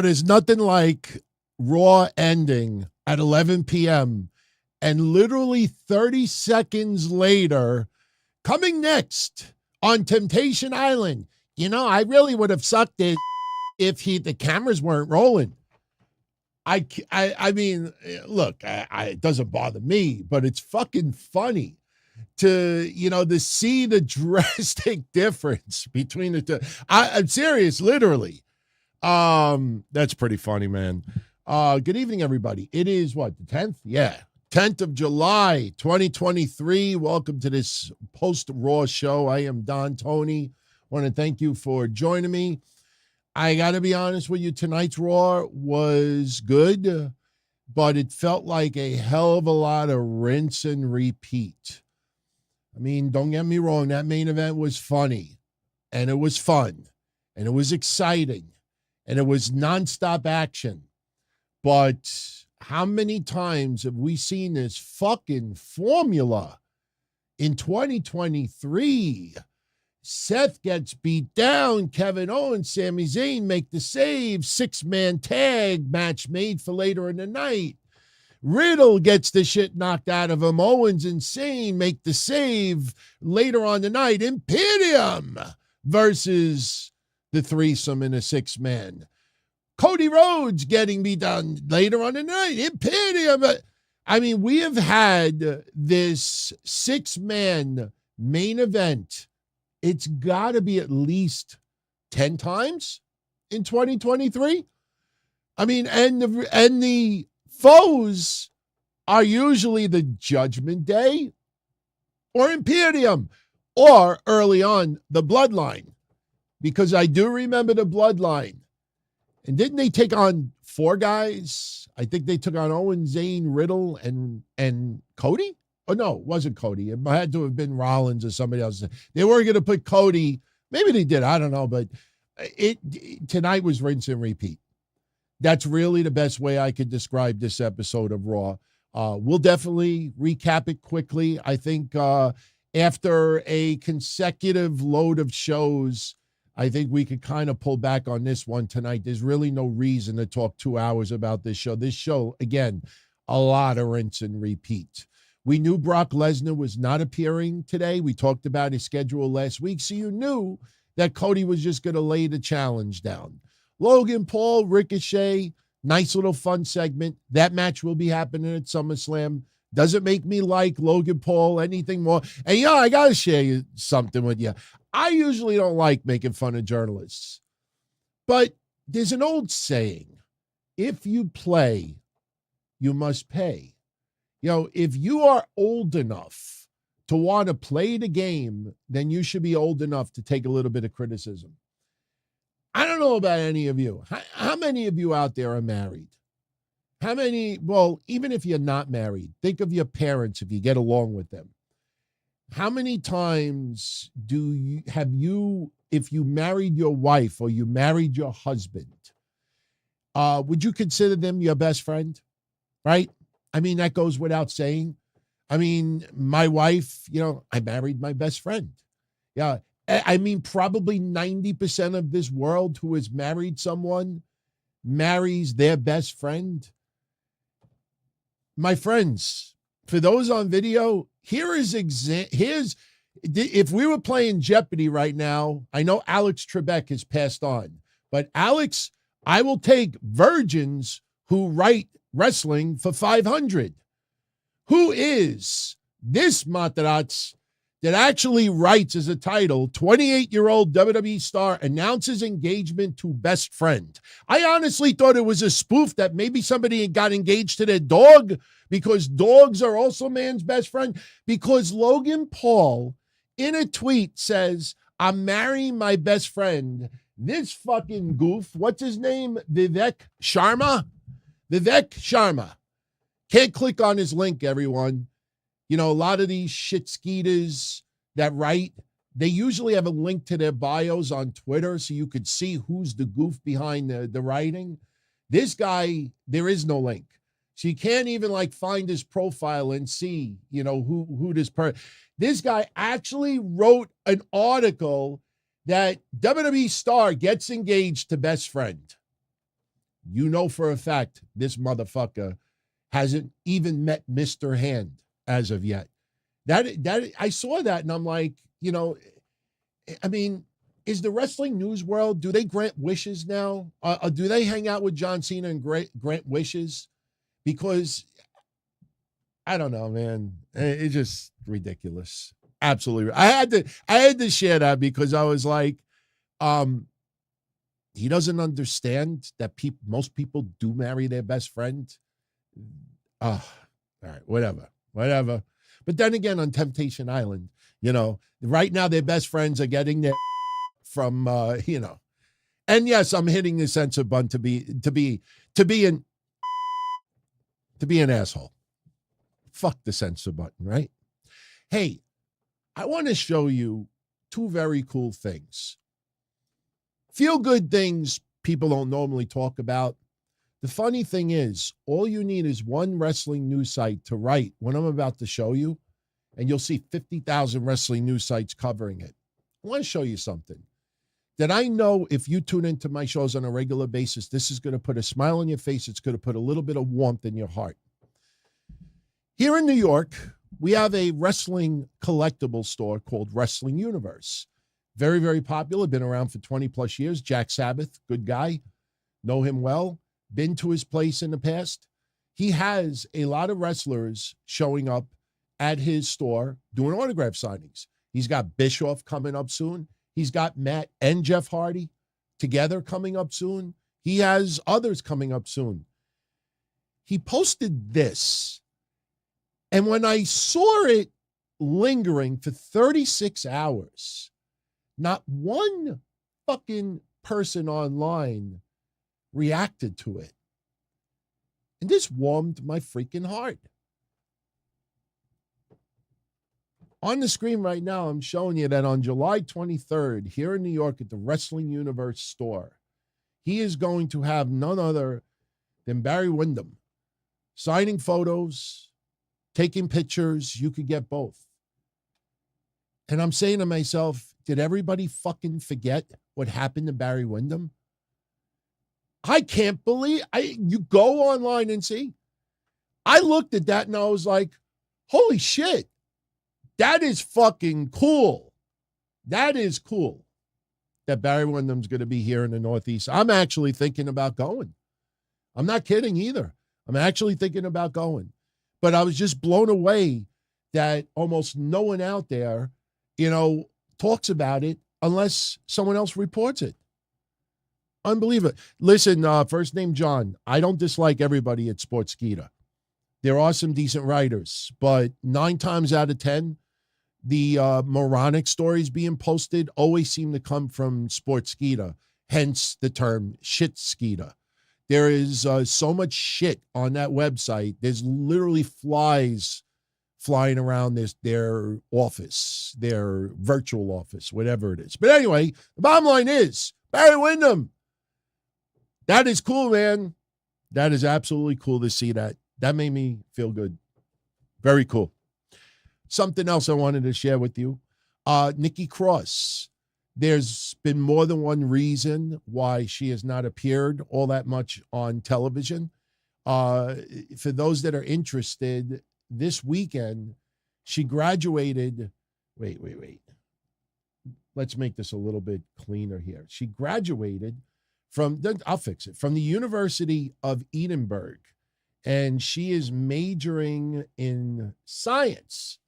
there's nothing like Raw ending at 11 p.m. and literally 30 seconds later, coming next on Temptation Island. I really would have sucked it if the cameras weren't rolling. I mean, look, it doesn't bother me, but it's fucking funny to see the drastic difference between the two. I'm serious, literally. That's pretty funny, man. Good evening, everybody. It is what, the 10th? Yeah. 10th of July, 2023. Welcome to this post-Raw show. I am Don Tony. Want to thank you for joining me. I got to be honest with you, tonight's Raw was good, but it felt like a hell of a lot of rinse and repeat. I mean, don't get me wrong, that main event was funny, and it was fun, and it was exciting, and it was nonstop action. But how many times have we seen this fucking formula in 2023? Seth gets beat down. Kevin Owens, Sami Zayn make the save. 6-man tag match made for later in the night. Riddle gets the shit knocked out of him. Owens and Zayn make the save later on the night. Imperium versus the threesome in a 6-man. Cody Rhodes getting beat down later on the night. Imperium. I mean, we have had this 6-man main event. It's got to be at least 10 times in 2023. I mean, and the foes are usually the Judgment Day or Imperium or early on the Bloodline, because I do remember the Bloodline. And didn't they take on 4 guys? I think they took on Owen, Zayn, Riddle, and Cody? Oh, no, it wasn't Cody. It had to have been Rollins or somebody else. They weren't going to put Cody. Maybe they did. I don't know. But tonight was rinse and repeat. That's really the best way I could describe this episode of Raw. We'll definitely recap it quickly. I think after a consecutive load of shows, I think we could kind of pull back on this one tonight. There's really no reason to talk 2 hours about this show. This show, again, a lot of rinse and repeat. We knew Brock Lesnar was not appearing today. We talked about his schedule last week, so you knew that Cody was just going to lay the challenge down. Logan Paul, Ricochet, nice little fun segment. That match will be happening at SummerSlam. Doesn't make me like Logan Paul anything more. And, I got to share something with you. I usually don't like making fun of journalists, but there's an old saying, if you play, you must pay. If you are old enough to want to play the game, then you should be old enough to take a little bit of criticism. I don't know about any of you. How many of you out there are married? How many, well, even if you're not married, think of your parents if you get along with them. How many times if you married your wife or you married your husband, would you consider them your best friend? Right? I mean, that goes without saying. I mean, my wife, I married my best friend. Yeah. I mean, probably 90% of this world who has married someone marries their best friend. My friends, for those on video, here's if we were playing Jeopardy right now, I know Alex Trebek has passed on, but Alex, I will take virgins who write wrestling for 500. Who is this Matarazz that actually writes as a title, 28-year-old WWE star announces engagement to best friend? I honestly thought it was a spoof that maybe somebody got engaged to their dog, because dogs are also man's best friend. Because Logan Paul in a tweet says, I'm marrying my best friend. This fucking goof, what's his name? Vivek Sharma? Can't click on his link, everyone. A lot of these shit skeeters that write, they usually have a link to their bios on Twitter so you could see who's the goof behind the writing. This guy, there is no link. So you can't even find his profile and see, who this guy actually wrote an article that WWE star gets engaged to best friend. You know for a fact this motherfucker hasn't even met Mr. Hand as of yet. That I saw that and I'm like, I mean, is the wrestling news world, do they grant wishes now? Do they hang out with John Cena and grant wishes? Because I don't know, man. It's just ridiculous. Absolutely. I had to share that because I was like, he doesn't understand that most people do marry their best friend. All right, whatever. But then again, on Temptation Island, right now their best friends are getting their from, and yes, I'm hitting the censor button to be an asshole. Fuck the censor button, right? Hey, I want to show you two very cool things. Feel good things people don't normally talk about. The funny thing is, all you need is one wrestling news site to write what I'm about to show you, and you'll see 50,000 wrestling news sites covering it. I want to show you something that I know if you tune into my shows on a regular basis, this is going to put a smile on your face. It's going to put a little bit of warmth in your heart. Here in New York, we have a wrestling collectible store called Wrestling Universe. Very, very popular. Been around for 20 plus years. Jack Sabbath, good guy. Know him well. Been to his place in the past. He has a lot of wrestlers showing up at his store doing autograph signings. He's got Bischoff coming up soon. He's got Matt and Jeff Hardy together coming up soon. He has others coming up soon. He posted this. And when I saw it lingering for 36 hours, not one fucking person online reacted to it. And this warmed my freaking heart. On the screen right now, I'm showing you that on July 23rd, here in New York at the Wrestling Universe store, he is going to have none other than Barry Windham signing photos, taking pictures. You could get both. And I'm saying to myself, did everybody fucking forget what happened to Barry Windham? I can't believe you go online and see. I looked at that and I was like, holy shit. That is fucking cool. That is cool that Barry Windham's going to be here in the Northeast. I'm actually thinking about going. I'm not kidding either. I'm actually thinking about going. But I was just blown away that almost no one out there, talks about it unless someone else reports it. Unbelievable. Listen, first name John. I don't dislike everybody at Sportskeeda. There are some decent writers, but 9 times out of 10, the moronic stories being posted always seem to come from Sportskeeda, hence the term shitskeeda. There is so much shit on that website. There's literally flies flying around their office, their virtual office, whatever it is. But anyway, the bottom line is, Barry Windham, that is cool, man. That is absolutely cool to see that. That made me feel good. Very cool. Something else I wanted to share with you. Nikki Cross. There's been more than one reason why she has not appeared all that much on television. For those that are interested, this weekend, she graduated. Wait. Let's make this a little bit cleaner here. She graduated from the University of Edinburgh, and she is majoring in science.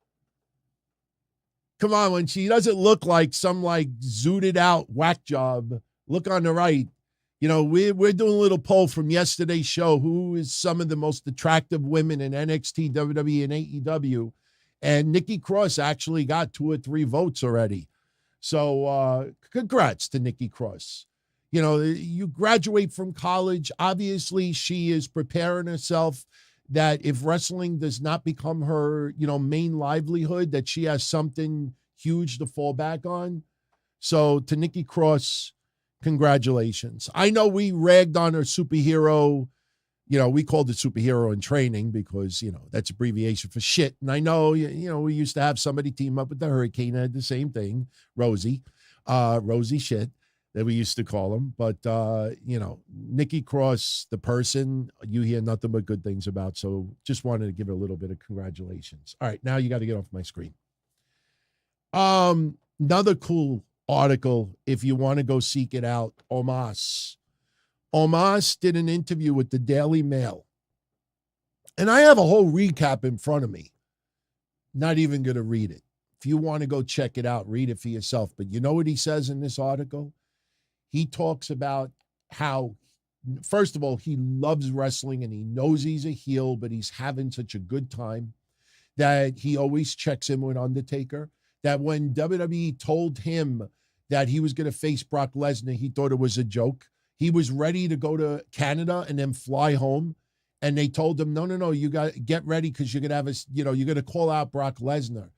Come on, when she doesn't look like some zooted out whack job, look on the right. We're doing a little poll from yesterday's show. Who is some of the most attractive women in NXT, WWE, and AEW? And Nikki Cross actually got 2 or 3 votes already. So congrats to Nikki Cross. You graduate from college. Obviously, she is preparing herself that if wrestling does not become her, main livelihood, that she has something huge to fall back on. So to Nikki Cross, congratulations. I know we ragged on her superhero. We called it superhero in training because, that's abbreviation for shit. And I know, we used to have somebody team up with the Hurricane, had the same thing, Rosie shit. that we used to call him. But, Nikki Cross, the person, you hear nothing but good things about. So just wanted to give her a little bit of congratulations. All right, now you got to get off my screen. Another cool article, if you want to go seek it out, Omas. Omas did an interview with the Daily Mail. And I have a whole recap in front of me. Not even going to read it. If you want to go check it out, read it for yourself. But you know what he says in this article? He talks about how, first of all, he loves wrestling and he knows he's a heel, but he's having such a good time that he always checks in with Undertaker. That when WWE told him that he was going to face Brock Lesnar, he thought it was a joke. He was ready to go to Canada and then fly home. And they told him, no, you got to get ready because you're going to have you're going to call out Brock Lesnar.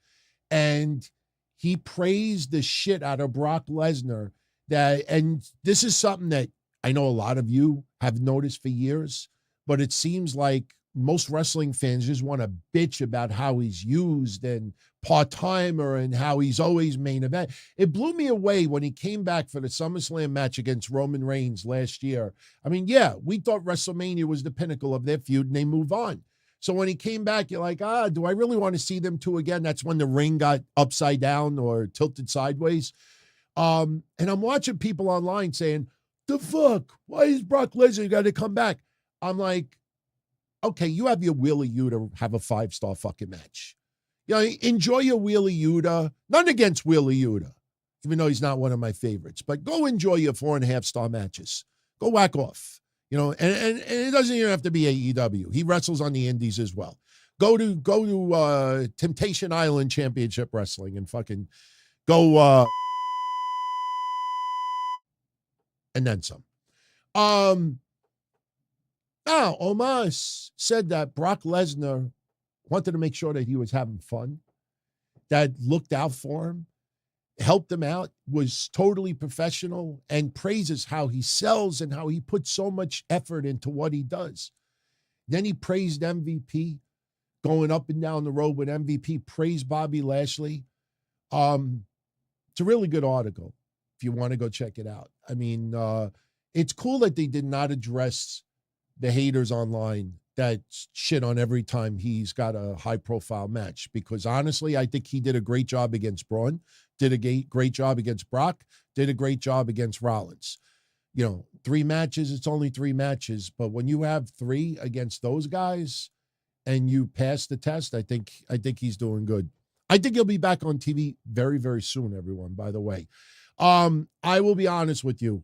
And he praised the shit out of Brock Lesnar. And this is something that I know a lot of you have noticed for years, but it seems like most wrestling fans just want to bitch about how he's used and part-timer and how he's always main event. It blew me away when he came back for the SummerSlam match against Roman Reigns last year. I mean, yeah, we thought WrestleMania was the pinnacle of their feud and they move on. So when he came back, you're like, do I really want to see them two again? That's when the ring got upside down or tilted sideways. And I'm watching people online saying, the fuck? Why is Brock Lesnar got to come back? I'm like, okay, you have your Wheeler Yuta have a 5-star fucking match. Enjoy your Wheeler Yuta. None against Wheeler Yuta, even though he's not one of my favorites. But go enjoy your 4.5-star matches. Go whack off. And it doesn't even have to be AEW. He wrestles on the indies as well. Go to Temptation Island Championship Wrestling and fucking go and then some. Now, Omas said that Brock Lesnar wanted to make sure that he was having fun, that looked out for him, helped him out, was totally professional, and praises how he sells and how he puts so much effort into what he does. Then he praised MVP, going up and down the road with MVP, praised Bobby Lashley. It's a really good article if you want to go check it out. I mean, it's cool that they did not address the haters online that shit on every time he's got a high-profile match, because honestly, I think he did a great job against Braun, did a great job against Brock, did a great job against Rollins. 3 matches, it's only 3 matches, but when you have 3 against those guys and you pass the test, I think he's doing good. I think he'll be back on TV very, very soon, everyone, by the way. I will be honest with you.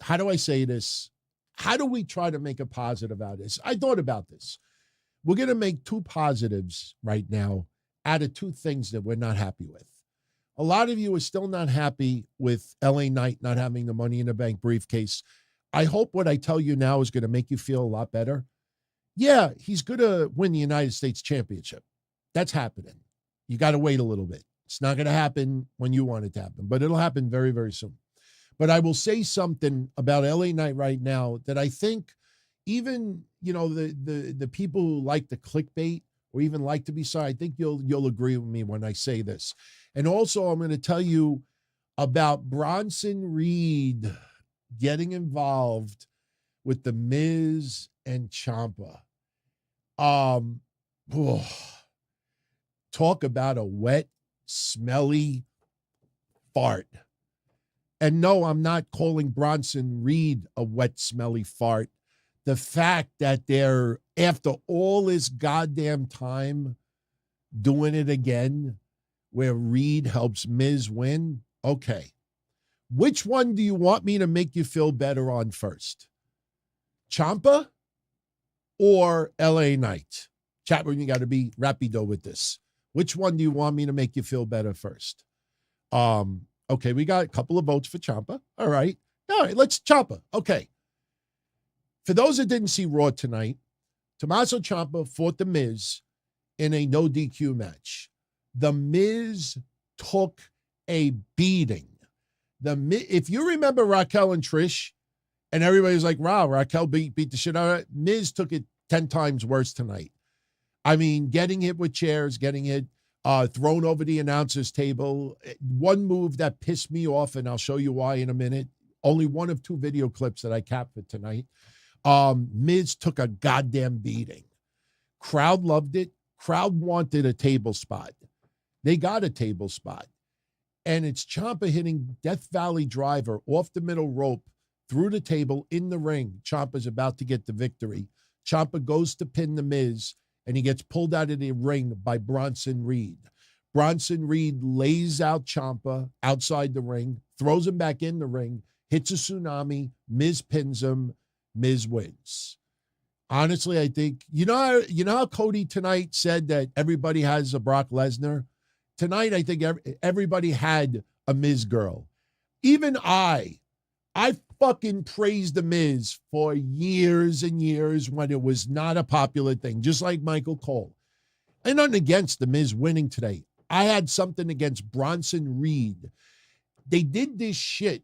How do I say this? How do we try to make a positive out of this? I thought about this. We're going to make 2 positives right now out of 2 things that we're not happy with. A lot of you are still not happy with LA Knight not having the Money in the Bank briefcase. I hope what I tell you now is going to make you feel a lot better. Yeah, he's going to win the United States Championship. That's happening. You got to wait a little bit. It's not going to happen when you want it to happen, but it'll happen very, very soon. But I will say something about LA Knight right now that I think even, the people who like the clickbait or even like to be sorry, I think you'll agree with me when I say this. And also I'm going to tell you about Bronson Reed getting involved with the Miz and Ciampa. Talk about a wet, smelly fart. And no, I'm not calling Bronson Reed a wet, smelly fart. The fact that they're, after all this goddamn time, doing it again, where Reed helps Miz win, okay. Which one do you want me to make you feel better on first? Ciampa or LA Knight? Chat room, you got to be rapido with this. Which one do you want me to make you feel better first? Okay, we got a couple of votes for Ciampa. All right, let's Ciampa. Okay. For those that didn't see Raw tonight, Tommaso Ciampa fought The Miz in a no DQ match. The Miz took a beating. If you remember Raquel and Trish, and everybody's like, wow, Raquel beat the shit out of it. Miz took it 10 times worse tonight. I mean, getting hit with chairs, getting hit thrown over the announcer's table. One move that pissed me off, and I'll show you why in a minute. Only one of 2 video clips that I captured tonight. Miz took a goddamn beating. Crowd loved it. Crowd wanted a table spot. They got a table spot. And it's Ciampa hitting Death Valley Driver off the middle rope through the table in the ring. Ciampa's about to get the victory. Ciampa goes to pin the Miz, and he gets pulled out of the ring by Bronson Reed. Bronson Reed lays out Ciampa outside the ring, throws him back in the ring, hits a tsunami, Miz pins him, Miz wins. Honestly, I think, you know how Cody tonight said that everybody has a Brock Lesnar? Tonight, I think everybody had a Miz girl. Even I fucking praised the Miz for years and years when it was not a popular thing, just like Michael Cole. And nothing against the Miz winning today. I had something against Bronson Reed. They did this shit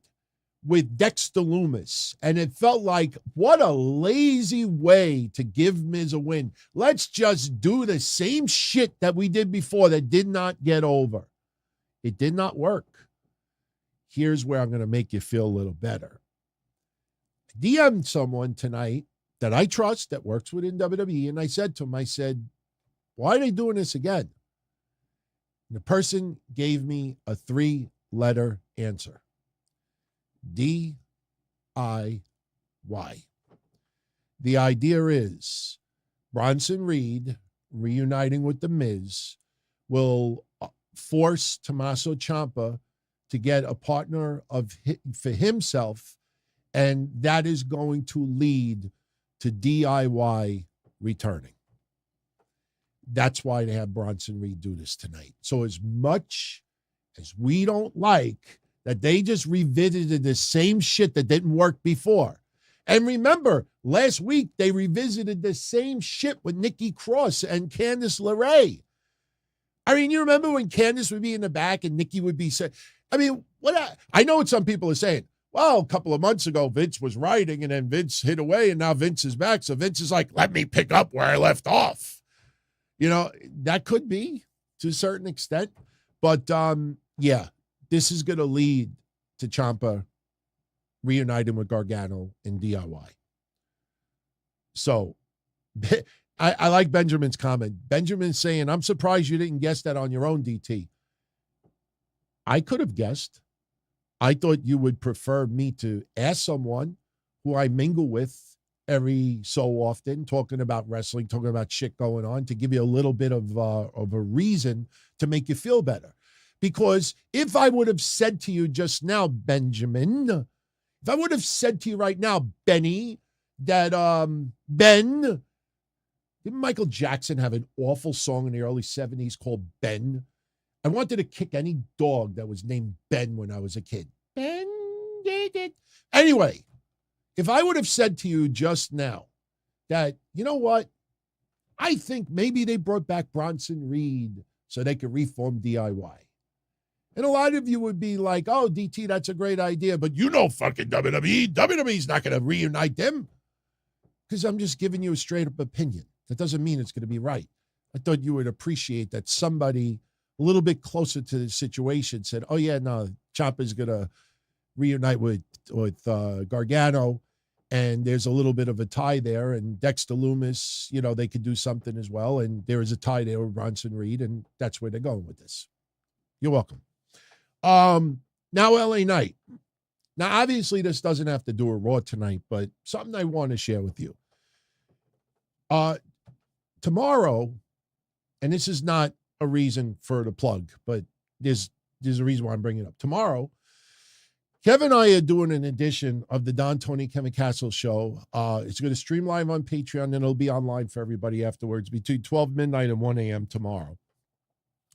with Dexter Lumis, and it felt like, what a lazy way to give Miz a win. Let's just do the same shit that we did before that did not get over. It did not work. Here's where I'm going to make you feel a little better. I DM'd someone tonight that I trust that works within WWE, and I said to him, I said, why are they doing this again? And the person gave me a 3-letter answer. DIY. The idea is Bronson Reed reuniting with The Miz will force Tommaso Ciampa to get a partner for himself, and that is going to lead to DIY returning. That's why they have Bronson Reed do this tonight. So as much as we don't like that they just revisited the same shit that didn't work before. And remember, last week they revisited the same shit with Nikki Cross and Candice LeRae. I mean, you remember when Candice would be in the back and Nikki would be saying, I mean, I know what some people are saying. Well, a couple of months ago, Vince was writing and then Vince hit away and now Vince is back. So Vince is like, let me pick up where I left off. You know, that could be to a certain extent. But, yeah. This is going to lead to Ciampa reuniting with Gargano in DIY. So I like Benjamin's comment. Benjamin's saying, I'm surprised you didn't guess that on your own, DT. I could have guessed. I thought you would prefer me to ask someone who I mingle with every so often, talking about wrestling, talking about shit going on, to give you a little bit of a reason to make you feel better. Because if I would have said to you just now, Benjamin, if I would have said to you right now, Benny, that didn't Michael Jackson have an awful song in the early 70s called Ben? I wanted to kick any dog that was named Ben when I was a kid. Ben did it. Anyway, if I would have said to you just now that, you know what, I think maybe they brought back Bronson Reed so they could reform DIY. And a lot of you would be like, oh, DT, that's a great idea, but you know fucking WWE. WWE's not going to reunite them. Because I'm just giving you a straight-up opinion. That doesn't mean it's going to be right. I thought you would appreciate that somebody a little bit closer to the situation said, oh, yeah, no, Ciampa's going to reunite with Gargano, and there's a little bit of a tie there, and Dexter Lumis, you know, they could do something as well, and there is a tie there with Bronson Reed, and that's where they're going with this. You're welcome. Now LA Knight. Now, obviously, this doesn't have to do with Raw tonight, but something I want to share with you. Tomorrow, and this is not a reason for the plug, but there's a reason why I'm bringing it up. Tomorrow, Kevin and I are doing an edition of the Don Tony Kevin Castle show. It's going to stream live on Patreon, and it'll be online for everybody afterwards between 12 midnight and 1 a.m. tomorrow.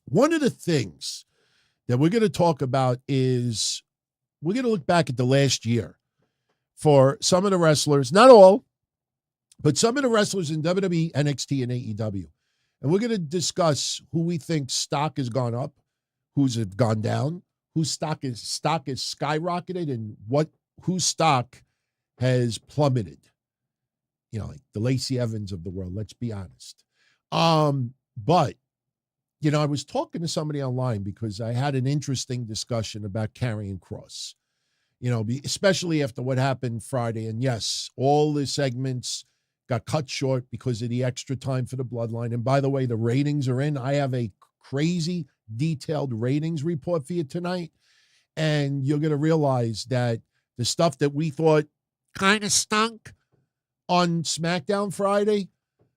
One of the things that we're going to talk about is we're going to look back at the last year for some of the wrestlers, not all, but some of the wrestlers in WWE, NXT, and AEW. And we're going to discuss who we think stock has gone up, who's gone down, whose stock is skyrocketed, and whose stock has plummeted. You know, like the Lacey Evans of the world, let's be honest. But I was talking to somebody online because I had an interesting discussion about Karrion Kross, especially after what happened Friday. And yes, all the segments got cut short because of the extra time for the Bloodline. And by the way, the ratings are in. I have a crazy detailed ratings report for you tonight. And you're going to realize that the stuff that we thought kind of stunk on SmackDown Friday,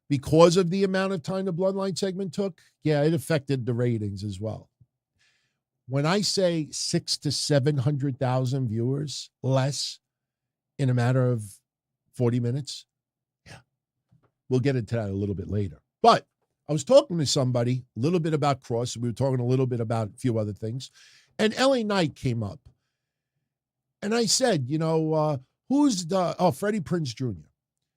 because of the amount of time the Bloodline segment took, it affected the ratings as well. When I say 600,000 to 700,000 viewers less in a matter of 40 minutes, we'll get into that a little bit later. But I was talking to somebody a little bit about Kross. We were talking a little bit about a few other things. And LA Knight came up. And I said, who's Freddie Prinze Jr.?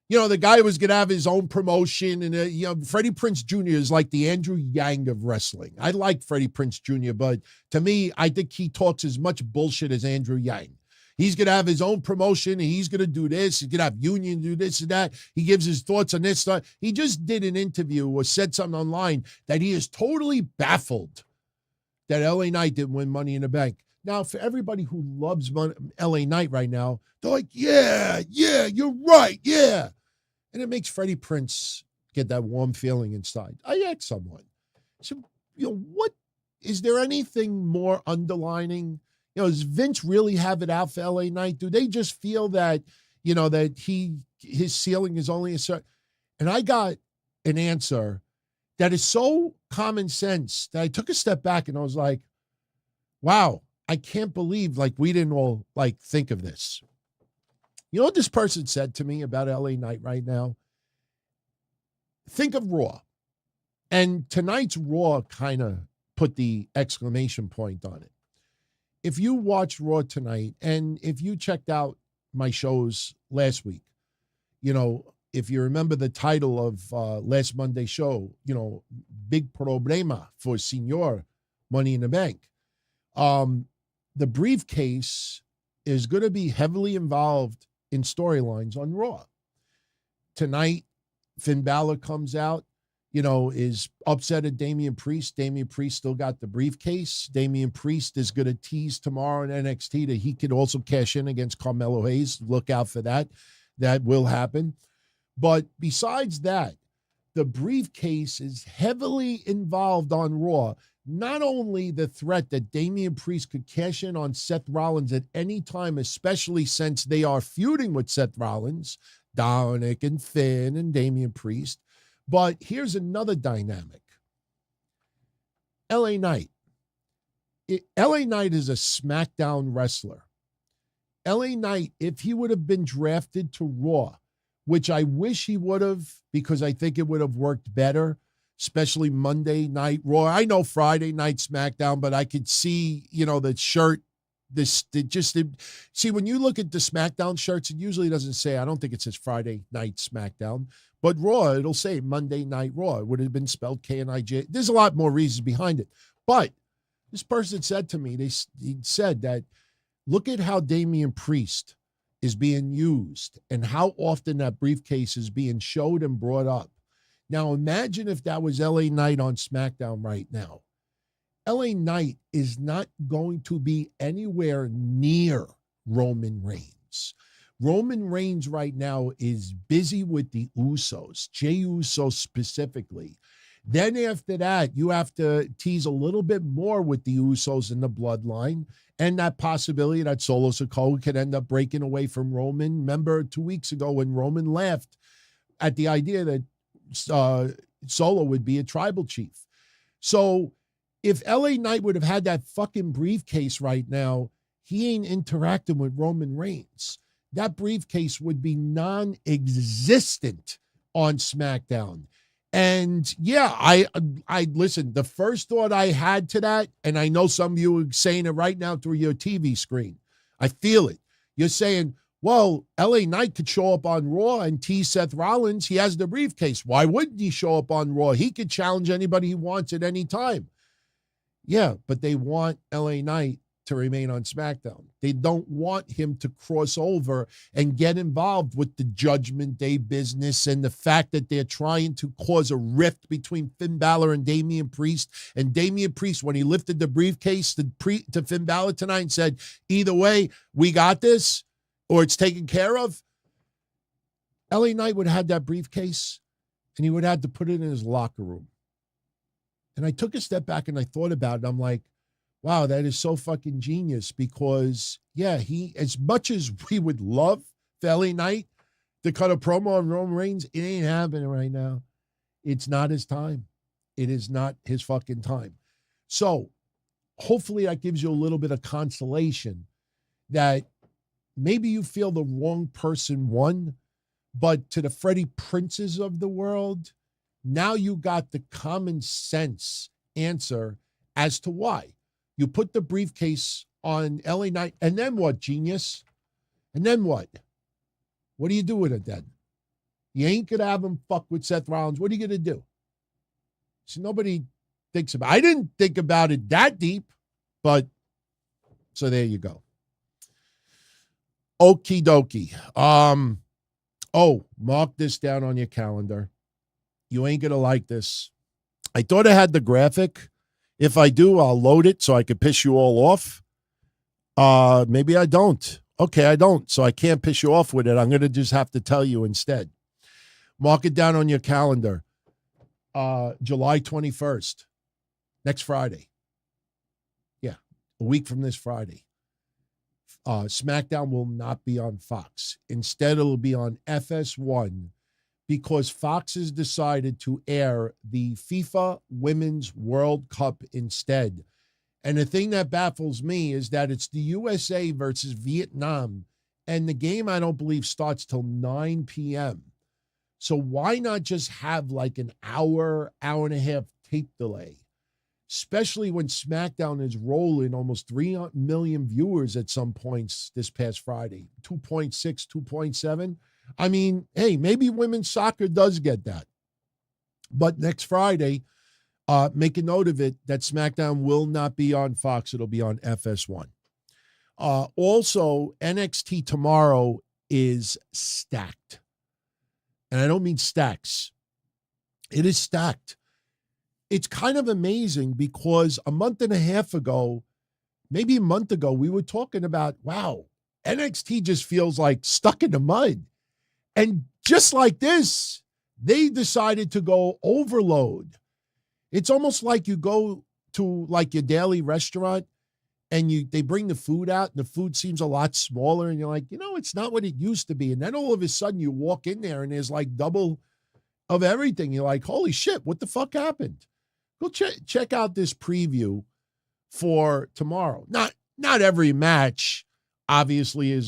The guy was going to have his own promotion. And, Freddie Prinze Jr. is like the Andrew Yang of wrestling. I like Freddie Prinze Jr., but to me, I think he talks as much bullshit as Andrew Yang. He's going to have his own promotion, and he's going to do this. He's going to have Union do this and that. He gives his thoughts on this stuff. He just did an interview or said something online that he is totally baffled that LA Knight didn't win Money in the Bank. Now, for everybody who loves LA Knight right now, they're like, yeah, you're right, yeah. And it makes Freddie Prinze get that warm feeling inside. I asked someone, so, what, is there anything more underlining? Does Vince really have it out for LA Knight? Do they just feel that, that his ceiling is only a certain? And I got an answer that is so common sense that I took a step back and I was like, wow, I can't believe we didn't all think of this. You know what this person said to me about LA Knight right now? Think of Raw. And tonight's Raw kind of put the exclamation point on it. If you watched Raw tonight, and if you checked out my shows last week, if you remember the title of last Monday's show, Big Problema for Senor Money in the Bank. The briefcase is going to be heavily involved in storylines on Raw. Tonight, Finn Balor comes out, is upset at Damian Priest. Damian Priest still got the briefcase. Damian Priest is going to tease tomorrow in NXT that he could also cash in against Carmelo Hayes. Look out for that. That will happen. But besides that, the briefcase is heavily involved on Raw. Not only the threat that Damian Priest could cash in on Seth Rollins at any time, especially since they are feuding with Seth Rollins, Dominic and Finn and Damian Priest. But here's another dynamic. LA Knight. LA Knight is a SmackDown wrestler. LA Knight, if he would have been drafted to Raw, which I wish he would have, because I think it would have worked better, especially Monday Night Raw. I know Friday Night SmackDown, but I could see, the shirt. See, when you look at the SmackDown shirts, it usually doesn't say, I don't think it says Friday Night SmackDown, but Raw, it'll say Monday Night Raw. It would have been spelled K-N-I-J. There's a lot more reasons behind it. But this person said to me, he said that, look at how Damian Priest is being used and how often that briefcase is being showed and brought up. Now, imagine if that was LA Knight on SmackDown right now. LA Knight is not going to be anywhere near Roman Reigns. Roman Reigns right now is busy with the Usos, Jey Uso specifically. Then after that, you have to tease a little bit more with the Usos in the bloodline and that possibility that Solo Sikoa could end up breaking away from Roman. Remember 2 weeks ago when Roman laughed at the idea that Solo would be a tribal chief. So if LA Knight would have had that fucking briefcase right now, he ain't interacting with Roman Reigns. That briefcase would be non-existent on SmackDown. And yeah, I listen, the first thought I had to that, and I know some of you are saying it right now through your TV screen. I feel it. You're saying, well, LA Knight could show up on Raw and tease Seth Rollins. He has the briefcase. Why wouldn't he show up on Raw? He could challenge anybody he wants at any time. Yeah, but they want LA Knight to remain on SmackDown. They don't want him to cross over and get involved with the Judgment Day business and the fact that they're trying to cause a rift between Finn Balor and Damian Priest. And Damian Priest, when he lifted the briefcase to Finn Balor tonight and said, either way, we got this or it's taken care of, LA Knight would have had that briefcase and he would have had to put it in his locker room. And I took a step back and I thought about it. I'm like, wow, that is so fucking genius because, yeah, he, as much as we would love for LA Knight to cut a promo on Roman Reigns, it ain't happening right now. It's not his time. It is not his fucking time. So hopefully that gives you a little bit of consolation that maybe you feel the wrong person won, but to the Freddie Princes of the world, now you got the common sense answer as to why. You put the briefcase on LA Knight, and then what, genius? And then what? What do you do with it then? You ain't going to have him fuck with Seth Rollins. What are you going to do? So nobody thinks about it. I didn't think about it that deep, but so there you go. Okie dokie. Mark this down on your calendar. You ain't going to like this. I thought I had the graphic. If I do, I'll load it so I can piss you all off. Maybe I don't. Okay, I don't. So I can't piss you off with it. I'm going to just have to tell you instead. Mark it down on your calendar. July 21st. Next Friday. Yeah, a week from this Friday. SmackDown will not be on Fox. Instead, it'll be on FS1 because Fox has decided to air the FIFA Women's World Cup instead. And the thing that baffles me is that it's the USA versus Vietnam, and the game, I don't believe, starts till 9 p.m. So why not just have like an hour and a half tape delay? Especially when SmackDown is rolling almost 3 million viewers at some points this past Friday, 2.6, 2.7. I mean, hey, maybe women's soccer does get that. But next Friday, make a note of it that SmackDown will not be on Fox. It'll be on FS1. Also, NXT tomorrow is stacked. And I don't mean stacks. It is stacked. It's kind of amazing because a month and a half ago, maybe a month ago, we were talking about, wow, NXT just feels like stuck in the mud. And just like this, they decided to go overload. It's almost like you go to like your daily restaurant and they bring the food out and the food seems a lot smaller and you're like, it's not what it used to be. And then all of a sudden you walk in there and there's like double of everything. You're like, holy shit, what the fuck happened? Go check out this preview for tomorrow. Not every match obviously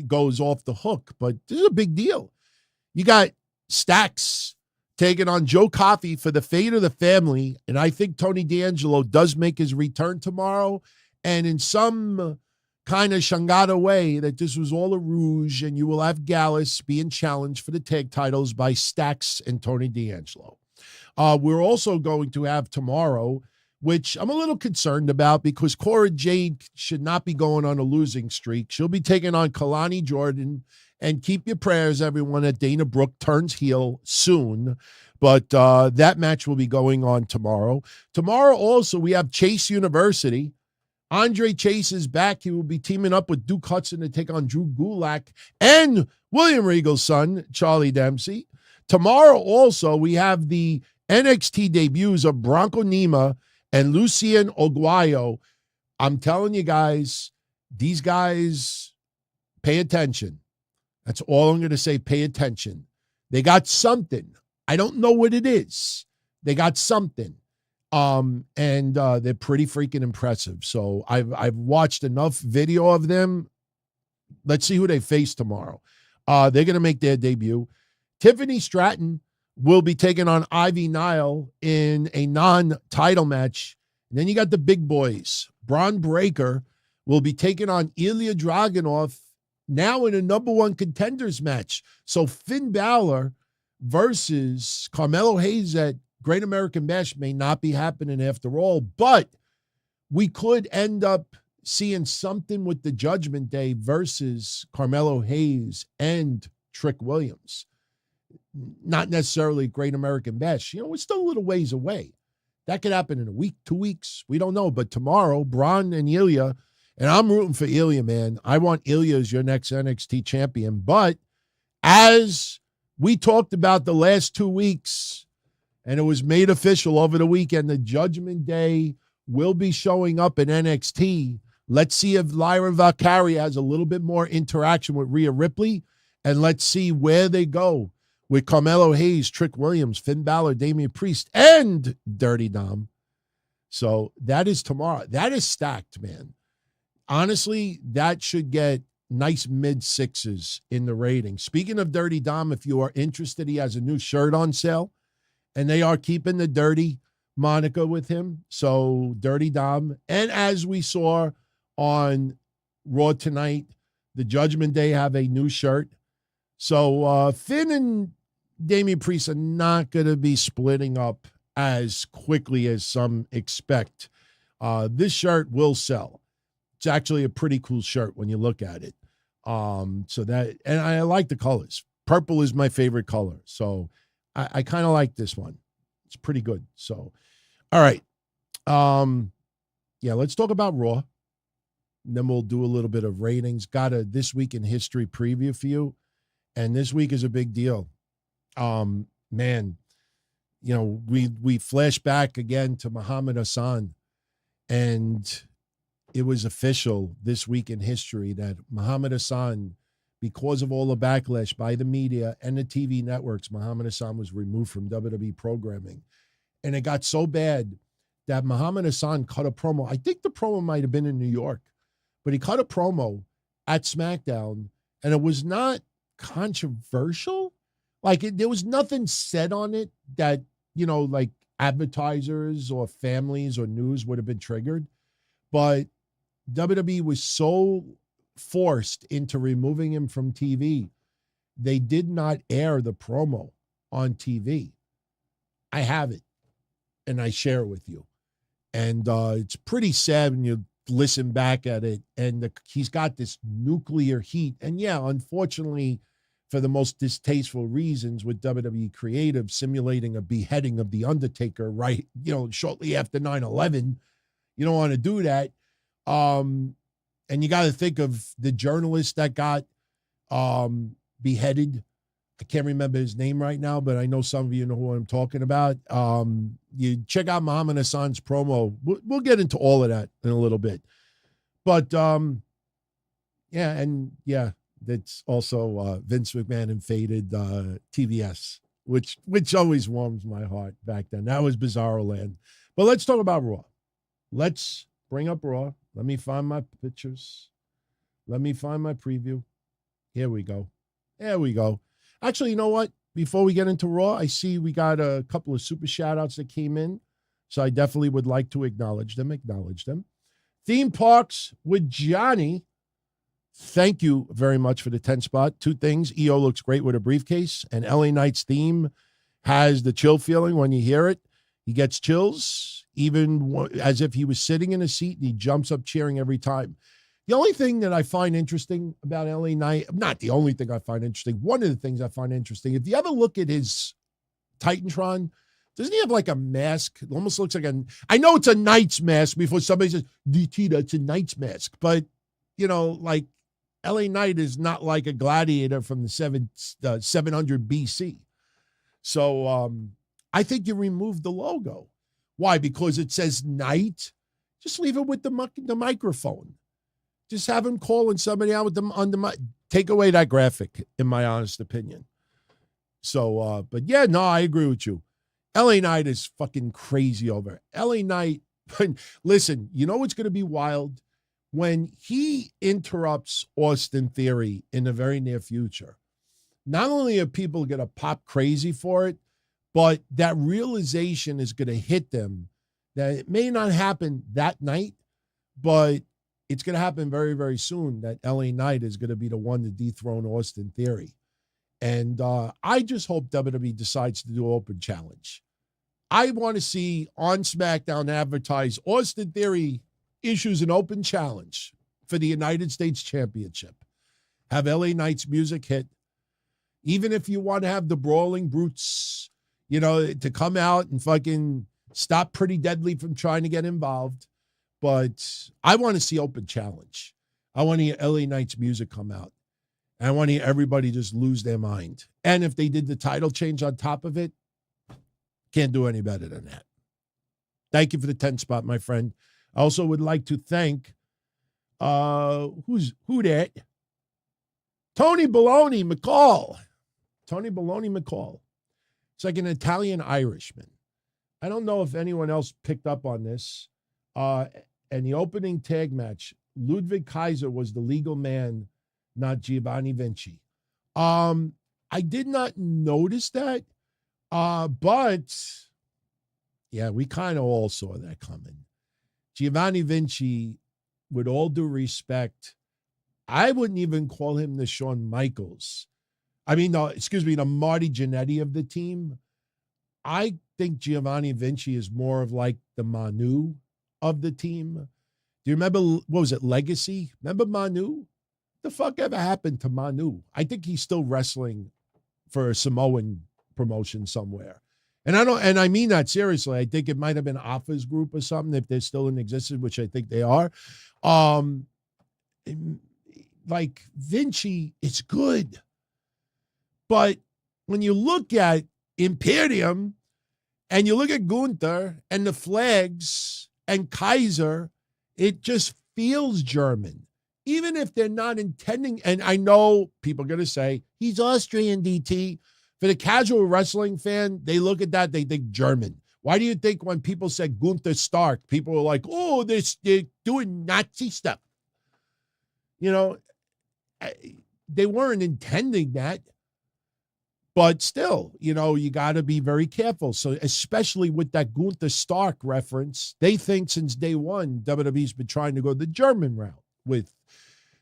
goes off the hook, but this is a big deal. You got Stacks taking on Joe Coffey for the fate of the family, and I think Tony D'Angelo does make his return tomorrow, and in some kind of Shangada way that this was all a ruse, and you will have Gallus being challenged for the tag titles by Stacks and Tony D'Angelo. We're also going to have tomorrow, which I'm a little concerned about because Cora Jade should not be going on a losing streak. She'll be taking on Kalani Jordan, and keep your prayers, everyone, that Dana Brooke turns heel soon. But that match will be going on tomorrow. Tomorrow also we have Chase University. Andre Chase is back. He will be teaming up with Duke Hudson to take on Drew Gulak and William Regal's son, Charlie Dempsey. Tomorrow also we have the NXT debuts of Bronco Nima and Lucien Oguayo. I'm telling you guys, these guys, pay attention. That's all I'm going to say. Pay attention. They got something. I don't know what it is. They got something. And they're pretty freaking impressive. So I've watched enough video of them. Let's see who they face tomorrow. They're going to make their debut. Tiffany Stratton will be taking on Ivy Nile in a non-title match. And then you got the big boys. Bron Breakker will be taking on Ilja Dragunov now in a number one contenders match. So Finn Balor versus Carmelo Hayes at Great American Bash may not be happening after all, but we could end up seeing something with the Judgment Day versus Carmelo Hayes and Trick Williams. Not necessarily Great American Bash. We're still a little ways away. That could happen in a week, 2 weeks. We don't know. But tomorrow, Bron and Ilja, and I'm rooting for Ilja, man. I want Ilja as your next NXT champion. But as we talked about the last 2 weeks, and it was made official over the weekend, the Judgment Day will be showing up in NXT. Let's see if Lyra Valkyria has a little bit more interaction with Rhea Ripley, and let's see where they go with Carmelo Hayes, Trick Williams, Finn Balor, Damian Priest, and Dirty Dom. So that is tomorrow. That is stacked, man. Honestly, that should get nice mid-sixes in the rating. Speaking of Dirty Dom, if you are interested, he has a new shirt on sale, and they are keeping the Dirty moniker with him. So Dirty Dom. And as we saw on Raw tonight, the Judgment Day have a new shirt. So Finn and Damian Priest are not going to be splitting up as quickly as some expect. This shirt will sell. It's actually a pretty cool shirt when you look at it. So that, and I like the colors. Purple is my favorite color. So I kind of like this one. It's pretty good. So, all right. Yeah, let's talk about Raw. Then we'll do a little bit of ratings. Got a This Week in History preview for you. And this week is a big deal. Man, we flash back again to Muhammad Hassan, and it was official this week in history that Muhammad Hassan, because of all the backlash by the media and the TV networks, Muhammad Hassan was removed from WWE programming. And it got so bad that Muhammad Hassan cut a promo. I think the promo might have been in New York, but he cut a promo at SmackDown, and it was not controversial. There was nothing said on it that, like advertisers or families or news would have been triggered. But WWE was so forced into removing him from TV, they did not air the promo on TV. I have it, and I share it with you. And it's pretty sad when you listen back at it, and he's got this nuclear heat. And yeah, unfortunately, for the most distasteful reasons, with WWE Creative simulating a beheading of The Undertaker, right, shortly after 9/11. You don't want to do that. And you got to think of the journalist that got beheaded. I can't remember his name right now, but I know some of you know who I'm talking about. You check out Muhammad Hassan's promo. We'll get into all of that in a little bit. But, yeah, that's also Vince McMahon and faded TBS, which always warms my heart back then. That was Bizarro Land. But let's talk about Raw. Let's bring up Raw. Let me find my pictures. Let me find my preview. Here we go. There we go. Actually, you know what? Before we get into Raw, I see we got a couple of super shout-outs that came in, so I definitely would like to acknowledge them. Theme Parks with Johnny. Thank you very much for the 10 spot. Two things. EO looks great with a briefcase, and LA Knight's theme has the chill feeling when you hear it. He gets chills, even as if he was sitting in a seat, and he jumps up cheering every time. The only thing that I find interesting about LA Knight, not the only thing I find interesting, one of the things I find interesting, if you ever look at his Titantron, doesn't he have like a mask? It almost looks like I know it's a Knight's mask before somebody says, DT, that's a Knight's mask. But, like LA Knight is not like a gladiator from the 700 BC. So I think you remove the logo. Why? Because it says Knight? Just leave it with the microphone. Just have him calling somebody out with them on the mic. Take away that graphic, in my honest opinion. So, but yeah, no, I agree with you. LA Knight is fucking crazy over. LA Knight, listen, you know what's going to be wild? When he interrupts Austin Theory in the very near future, not only are people going to pop crazy for it, but that realization is going to hit them that it may not happen that night, but it's going to happen very, very soon that LA Knight is going to be the one to dethrone Austin Theory. And I just hope WWE decides to do an open challenge. I want to see on SmackDown advertise Austin Theory issues an open challenge for the United States Championship. Have LA Knight's music hit. Even if you want to have the Brawling Brutes, to come out and fucking stop Pretty Deadly from trying to get involved. But I want to see open challenge. I want to hear LA Knight's music come out. And I want to hear everybody just lose their mind. And if they did the title change on top of it, can't do any better than that. Thank you for the 10 spot, my friend. I also would like to thank, who that? Tony Baloney McCall. Tony Baloney McCall. It's like an Italian Irishman. I don't know if anyone else picked up on this. And the opening tag match, Ludwig Kaiser was the legal man, not Giovanni Vinci. I did not notice that. But yeah, we kind of all saw that coming. Giovanni Vinci, with all due respect, I wouldn't even call him the Shawn Michaels. The Marty Jannetty of the team. I think Giovanni Vinci is more of like the Manu of the team. Do you remember, what was it, Legacy? Remember Manu? The fuck ever happened to Manu? I think he's still wrestling for a Samoan promotion somewhere. And I mean that seriously. I think it might have been Alpha's group or something, if they're still in existence, which I think they are. Like Vinci, it's good. But when you look at Imperium and you look at Gunther and the flags and Kaiser, it just feels German. Even if they're not intending, and I know people are going to say, he's Austrian, DT. For the casual wrestling fan, they look at that, they think German. Why do you think when people said Gunther Stark, people were like, oh, they're doing Nazi stuff? They weren't intending that. But still, you got to be very careful. So especially with that Gunther Stark reference, they think since day one, WWE's been trying to go the German route with.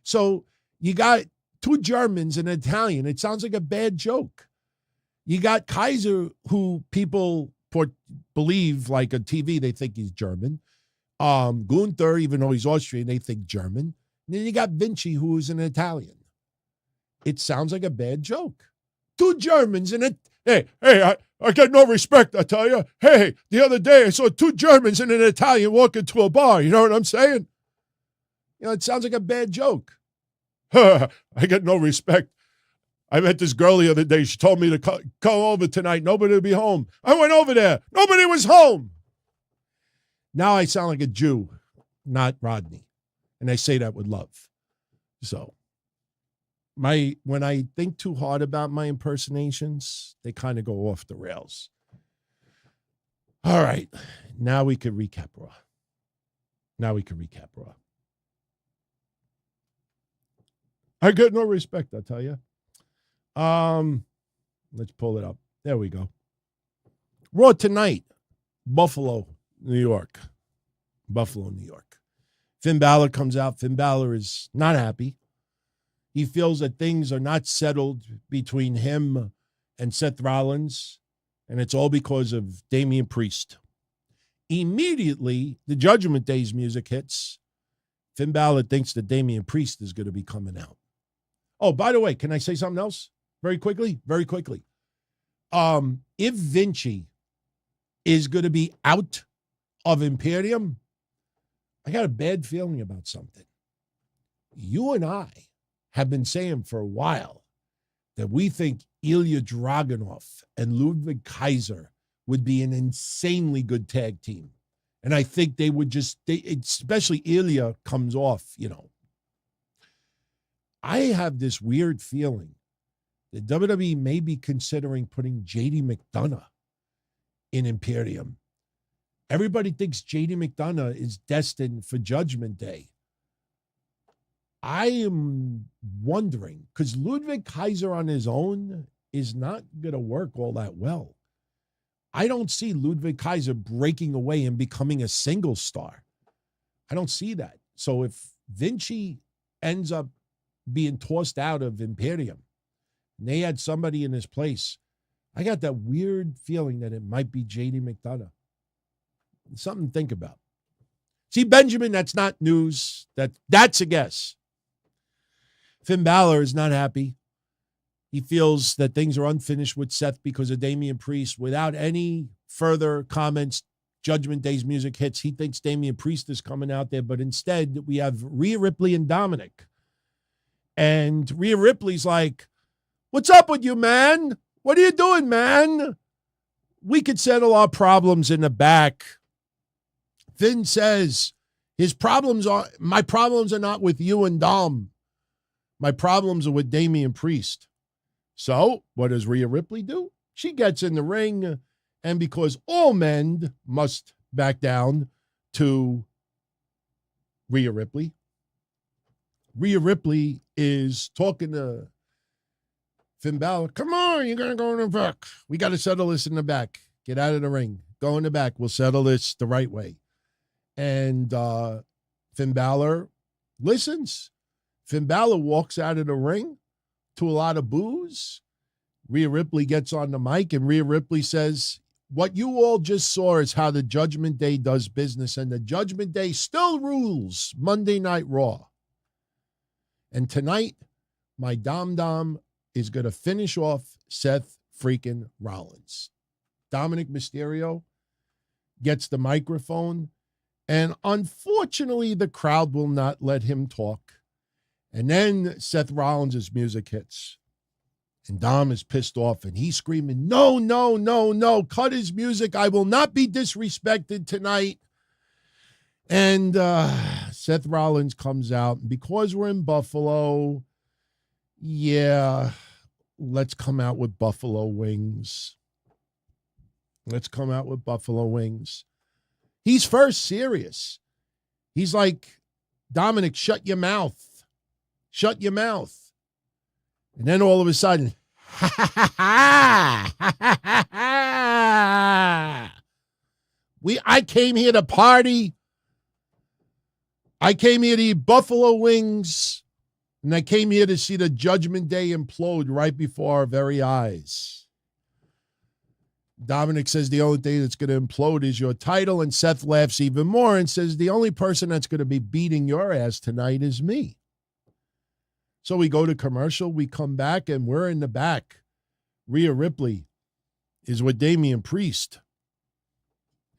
So you got two Germans and an Italian. It sounds like a bad joke. You got Kaiser, who people believe, like on TV, they think he's German. Gunther, even though he's Austrian, they think German. And then you got Vinci, who is an Italian. It sounds like a bad joke. Two Germans and I got no respect, I tell you. Hey, the other day I saw two Germans and an Italian walk into a bar. You know what I'm saying? It sounds like a bad joke. I got no respect. I met this girl the other day. She told me to come over tonight. Nobody will be home. I went over there. Nobody was home. Now I sound like a Jew, not Rodney. And I say that with love. So when I think too hard about my impersonations, they kind of go off the rails. All right. Now we can recap Raw. I got no respect, I tell you. Let's pull it up. There we go. Raw tonight, Buffalo, New York. Finn Balor comes out. Finn Balor is not happy. He feels that things are not settled between him and Seth Rollins, and it's all because of Damian Priest. Immediately, the Judgment Day's music hits. Finn Balor thinks that Damian Priest is going to be coming out. Oh, by the way, can I say something else? Very quickly. If Vinci is going to be out of Imperium, I got a bad feeling about something. You and I have been saying for a while that we think Ilja Dragunov and Ludwig Kaiser would be an insanely good tag team. And I think they would especially Ilja comes off, I have this weird feeling that WWE may be considering putting JD McDonough in Imperium. Everybody thinks JD McDonough is destined for Judgment Day. I am wondering, because Ludwig Kaiser on his own is not going to work all that well. I don't see Ludwig Kaiser breaking away and becoming a single star. I don't see that. So if Vinci ends up being tossed out of Imperium and they had somebody in his place, I got that weird feeling that it might be JD McDonough. Something to think about. See, Benjamin, that's not news. That's a guess. Finn Balor is not happy. He feels that things are unfinished with Seth because of Damian Priest. Without any further comments, Judgment Day's music hits. He thinks Damian Priest is coming out there, but instead we have Rhea Ripley and Dominic. And Rhea Ripley's like, "What's up with you, man? What are you doing, man? We could settle our problems in the back." Finn says, my problems are not with you and Dom. My problems are with Damian Priest. So what does Rhea Ripley do? She gets in the ring, and because all men must back down to Rhea Ripley is talking to Finn Balor. "Come on, you're going to go in the back. We got to settle this in the back. Get out of the ring. Go in the back. We'll settle this the right way." And Finn Balor listens. Finn Balor walks out of the ring to a lot of boos. Rhea Ripley gets on the mic, and Rhea Ripley says, "What you all just saw is how the Judgment Day does business, and the Judgment Day still rules Monday Night Raw. And tonight, my Dom is going to finish off Seth freaking Rollins." Dominic Mysterio gets the microphone, and unfortunately, the crowd will not let him talk. And then Seth Rollins' music hits. And Dom is pissed off, and he's screaming, "No, no, no, no, cut his music. I will not be disrespected tonight." And Seth Rollins comes out. And because we're in Buffalo, yeah, let's come out with buffalo wings. Let's come out with buffalo wings. He's first serious. He's like, "Dominic, shut your mouth. Shut your mouth." And then all of a sudden, I came here to party. I came here to eat buffalo wings. And I came here to see the Judgment Day implode right before our very eyes. Dominic says the only thing that's going to implode is your title. And Seth laughs even more and says the only person that's going to be beating your ass tonight is me. So we go to commercial, we come back, and we're in the back. Rhea Ripley is with Damian Priest.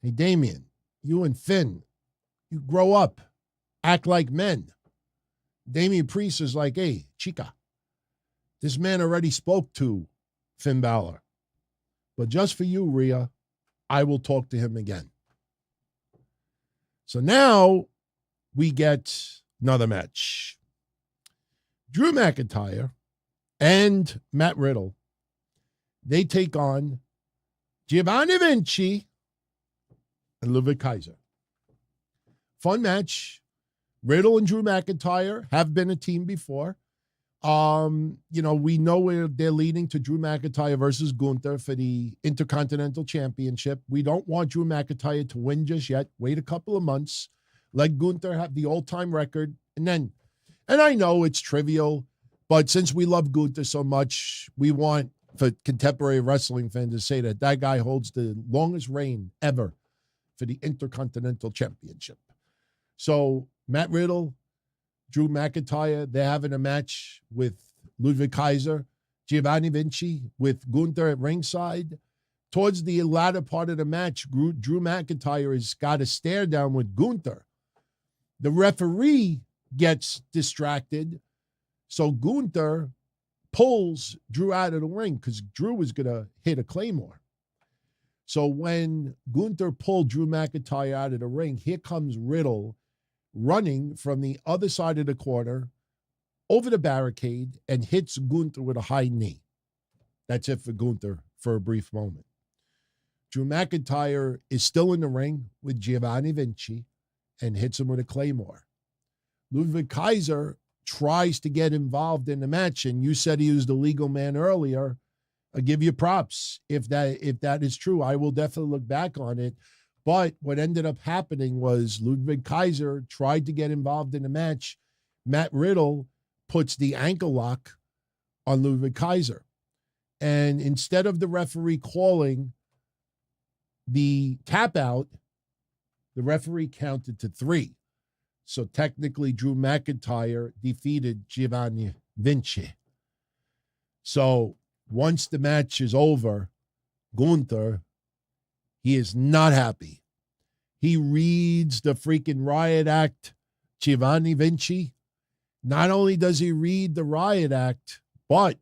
"Hey, Damian, you and Finn, you grow up, act like men." Damian Priest is like, "Hey, chica, this man already spoke to Finn Balor. But just for you, Rhea, I will talk to him again." So now we get another match. Drew McIntyre and Matt Riddle, they take on Giovanni Vinci and Ludwig Kaiser. Fun match. Riddle and Drew McIntyre have been a team before. We know where they're leading to Drew McIntyre versus Gunther for the Intercontinental Championship. We don't want Drew McIntyre to win just yet. Wait a couple of months. Let Gunther have the all-time record. And I know it's trivial, but since we love Gunther so much, we want, for contemporary wrestling fans, to say that guy holds the longest reign ever for the Intercontinental Championship. So Matt Riddle, Drew McIntyre, they're having a match with Ludwig Kaiser, Giovanni Vinci with Gunther at ringside. Towards the latter part of the match, Drew McIntyre has got a stare down with Gunther. The referee gets distracted, so Gunther pulls Drew out of the ring because Drew was going to hit a Claymore. So when Gunther pulled Drew McIntyre out of the ring, here comes Riddle running from the other side of the corner over the barricade and hits Gunther with a high knee. That's it for Gunther for a brief moment. Drew McIntyre is still in the ring with Giovanni Vinci and hits him with a Claymore. Ludwig Kaiser tries to get involved in the match, and you said he was the legal man earlier. I give you props. If that is true, I will definitely look back on it. But what ended up happening was Ludwig Kaiser tried to get involved in the match. Matt Riddle puts the ankle lock on Ludwig Kaiser. And instead of the referee calling the tap out, The referee counted to 3. So technically, Drew McIntyre defeated Giovanni Vinci. So once the match is over, Gunther, he is not happy. He reads the freaking riot act, Giovanni Vinci. Not only does he read the riot act, but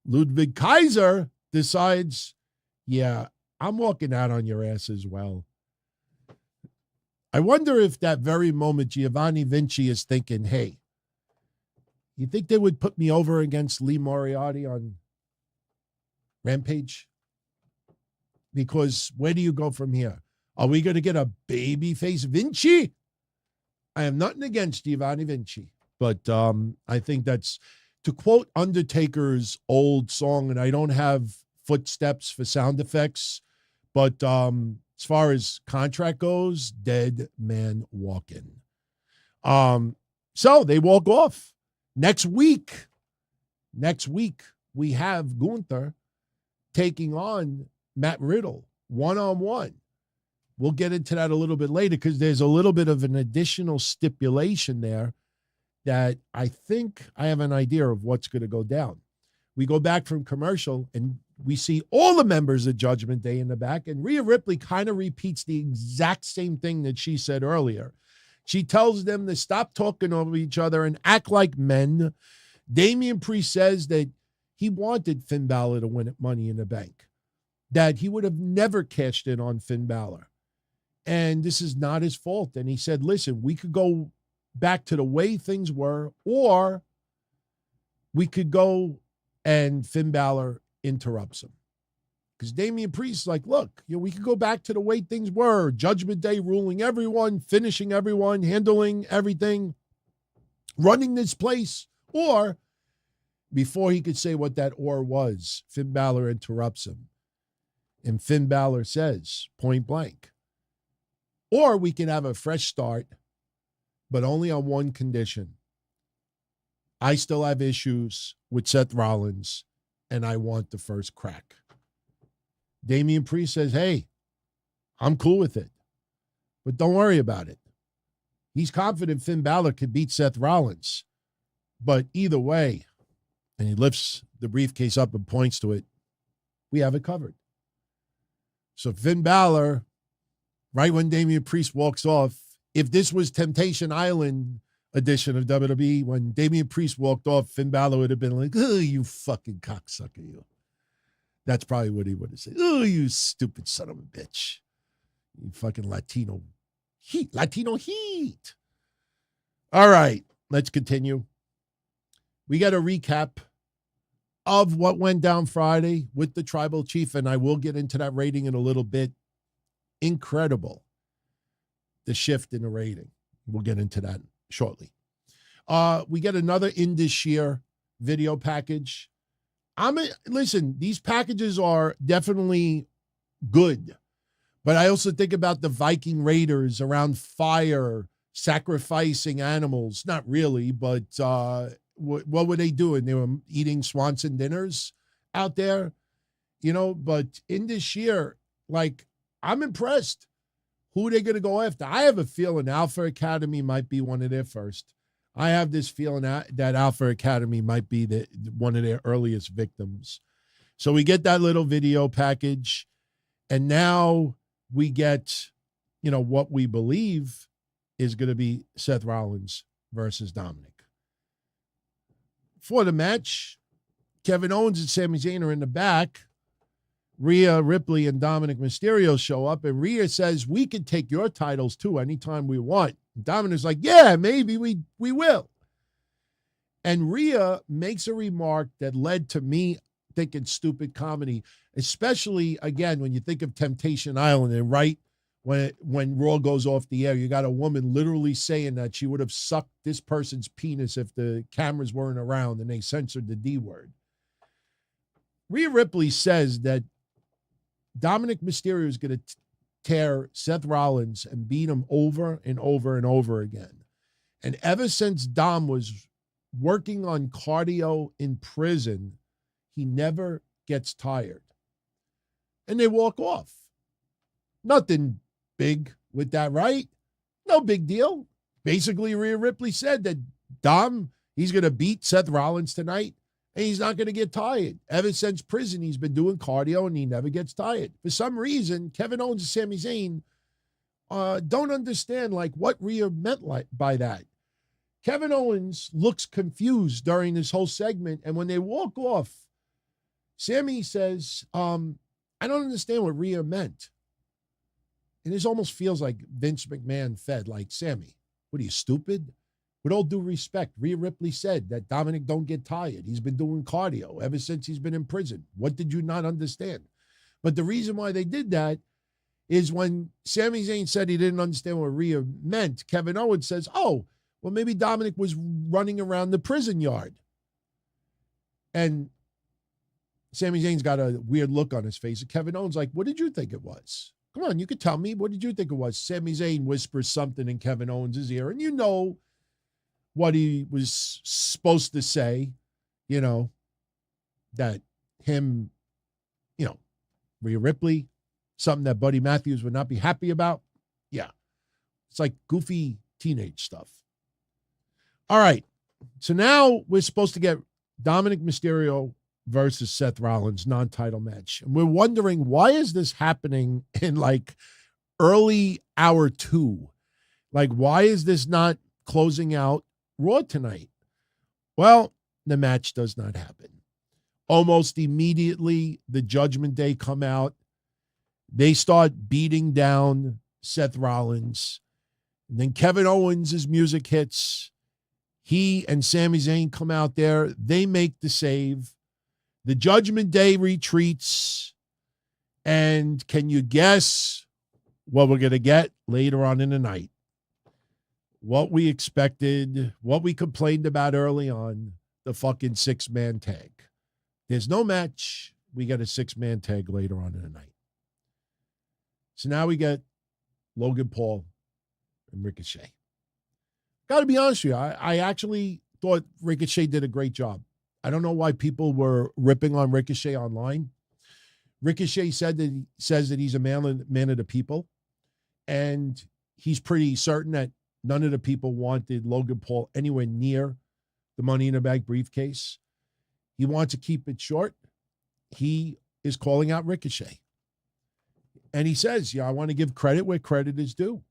Ludwig Kaiser decides, yeah, I'm walking out on your ass as well. I wonder if that very moment Giovanni Vinci is thinking, hey, you think they would put me over against Lee Moriarty on Rampage? Because where do you go from here? Are we going to get a babyface Vinci? I have nothing against Giovanni Vinci, but I think that's, to quote Undertaker's old song, and I don't have footsteps for sound effects, but as far as contract goes, dead man walking. So they walk off. Next week, we have Gunther taking on Matt Riddle one-on-one. We'll get into that a little bit later because there's a little bit of an additional stipulation there that I think I have an idea of what's going to go down. We go back from commercial and we see all the members of Judgment Day in the back, and Rhea Ripley kind of repeats the exact same thing that she said earlier. She tells them to stop talking over each other and act like men. Damian Priest says that he wanted Finn Balor to win at Money in the Bank, that he would have never cashed in on Finn Balor. And this is not his fault. And he said, listen, we could go back to the way things were, or we could go and Finn Balor interrupts him. Because Damian Priest's like, look, we could go back to the way things were. Judgment Day ruling everyone, finishing everyone, handling everything, running this place. Or, before he could say what that or was, Finn Balor interrupts him. And Finn Balor says, point blank, or we can have a fresh start, but only on one condition. I still have issues with Seth Rollins, and I want the first crack. Damian Priest says, hey, I'm cool with it, but don't worry about it. He's confident Finn Balor could beat Seth Rollins, but either way, and he lifts the briefcase up and points to it, we have it covered. So Finn Balor, right when Damian Priest walks off, if this was Temptation Island edition of WWE, when Damian Priest walked off, Finn Balor would have been like, oh, you fucking cocksucker, you. That's probably what he would have said. Oh, you stupid son of a bitch. You fucking Latino heat. All right, let's continue. We got a recap of what went down Friday with the Tribal Chief, and I will get into that rating in a little bit. Incredible, the shift in the rating. We'll get into that shortly. We get another In This Year video package. Listen, these packages are definitely good, but I also think about the Viking Raiders around fire, sacrificing animals. Not really, but what were they doing? They were eating Swanson dinners out there, but In This Year, I'm impressed. Who are they going to go after? I have a feeling Alpha Academy might be one of their first. I have this feeling that Alpha Academy might be one of their earliest victims. So we get that little video package, and now we get, what we believe is going to be Seth Rollins versus Dominic. For the match, Kevin Owens and Sami Zayn are in the back. Rhea Ripley and Dominic Mysterio show up, and Rhea says, we can take your titles too anytime we want. And Dominic's like, yeah, maybe we will. And Rhea makes a remark that led to me thinking stupid comedy, especially, again, when you think of Temptation Island, and right when Raw goes off the air, you got a woman literally saying that she would have sucked this person's penis if the cameras weren't around and they censored the D word. Rhea Ripley says that Dominic Mysterio is going to tear Seth Rollins and beat him over and over and over again. And ever since Dom was working on cardio in prison, he never gets tired. And they walk off. Nothing big with that, right? No big deal. Basically, Rhea Ripley said that Dom, he's going to beat Seth Rollins tonight, and he's not going to get tired. Ever since prison, he's been doing cardio, and he never gets tired. For some reason, Kevin Owens and Sami Zayn don't understand, like, what Rhea meant by that. Kevin Owens looks confused during this whole segment, and when they walk off, Sami says, I don't understand what Rhea meant. And this almost feels like Vince McMahon fed, like, Sami, what are you, stupid? With all due respect, Rhea Ripley said that Dominic don't get tired. He's been doing cardio ever since he's been in prison. What did you not understand? But the reason why they did that is when Sami Zayn said he didn't understand what Rhea meant, Kevin Owens says, oh, well, maybe Dominic was running around the prison yard. And Sami Zayn's got a weird look on his face. And Kevin Owens like, what did you think it was? Come on, you could tell me. What did you think it was? Sami Zayn whispers something in Kevin Owens' ear, and you know what he was supposed to say, you know, that him, you know, Rhea Ripley, something that Buddy Matthews would not be happy about. Yeah. It's like goofy teenage stuff. All right. So now we're supposed to get Dominic Mysterio versus Seth Rollins non-title match. And we're wondering, why is this happening in like early hour 2? Like, why is this not closing out Raw tonight? Well, the match does not happen. Almost immediately, the Judgment Day come out. They start beating down Seth Rollins. And then Kevin Owens' music hits. He and Sami Zayn come out there. They make the save. The Judgment Day retreats. And can you guess what we're going to get later on in the night? What we expected, what we complained about early on, the fucking 6-man tag. There's no match. We get a 6-man tag later on in the night. So now we get Logan Paul and Ricochet. Got to be honest with you, I actually thought Ricochet did a great job. I don't know why people were ripping on Ricochet online. Ricochet says that he's a man of the people, and he's pretty certain that none of the people wanted Logan Paul anywhere near the Money in the Bank briefcase. He wants to keep it short. He is calling out Ricochet. And he says, yeah, I want to give credit where credit is due.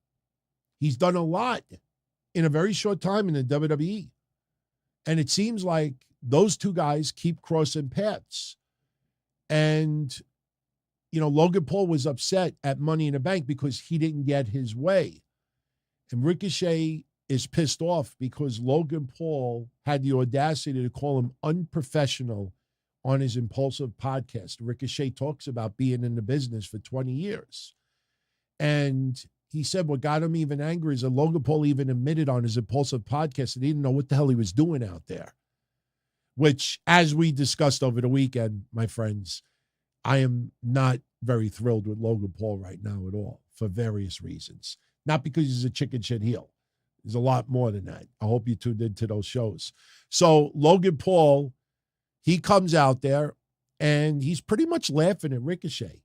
He's done a lot in a very short time in the WWE. And it seems like those two guys keep crossing paths. And, you know, Logan Paul was upset at Money in the Bank because he didn't get his way. And Ricochet is pissed off because Logan Paul had the audacity to call him unprofessional on his Impulsive podcast. Ricochet talks about being in the business for 20 years. And he said what got him even angry is that Logan Paul even admitted on his Impulsive podcast that he didn't know what the hell he was doing out there. Which, as we discussed over the weekend, my friends, I am not very thrilled with Logan Paul right now at all for various reasons. Not because he's a chicken shit heel. There's a lot more than that. I hope you tuned into those shows. So Logan Paul, he comes out there and he's pretty much laughing at Ricochet.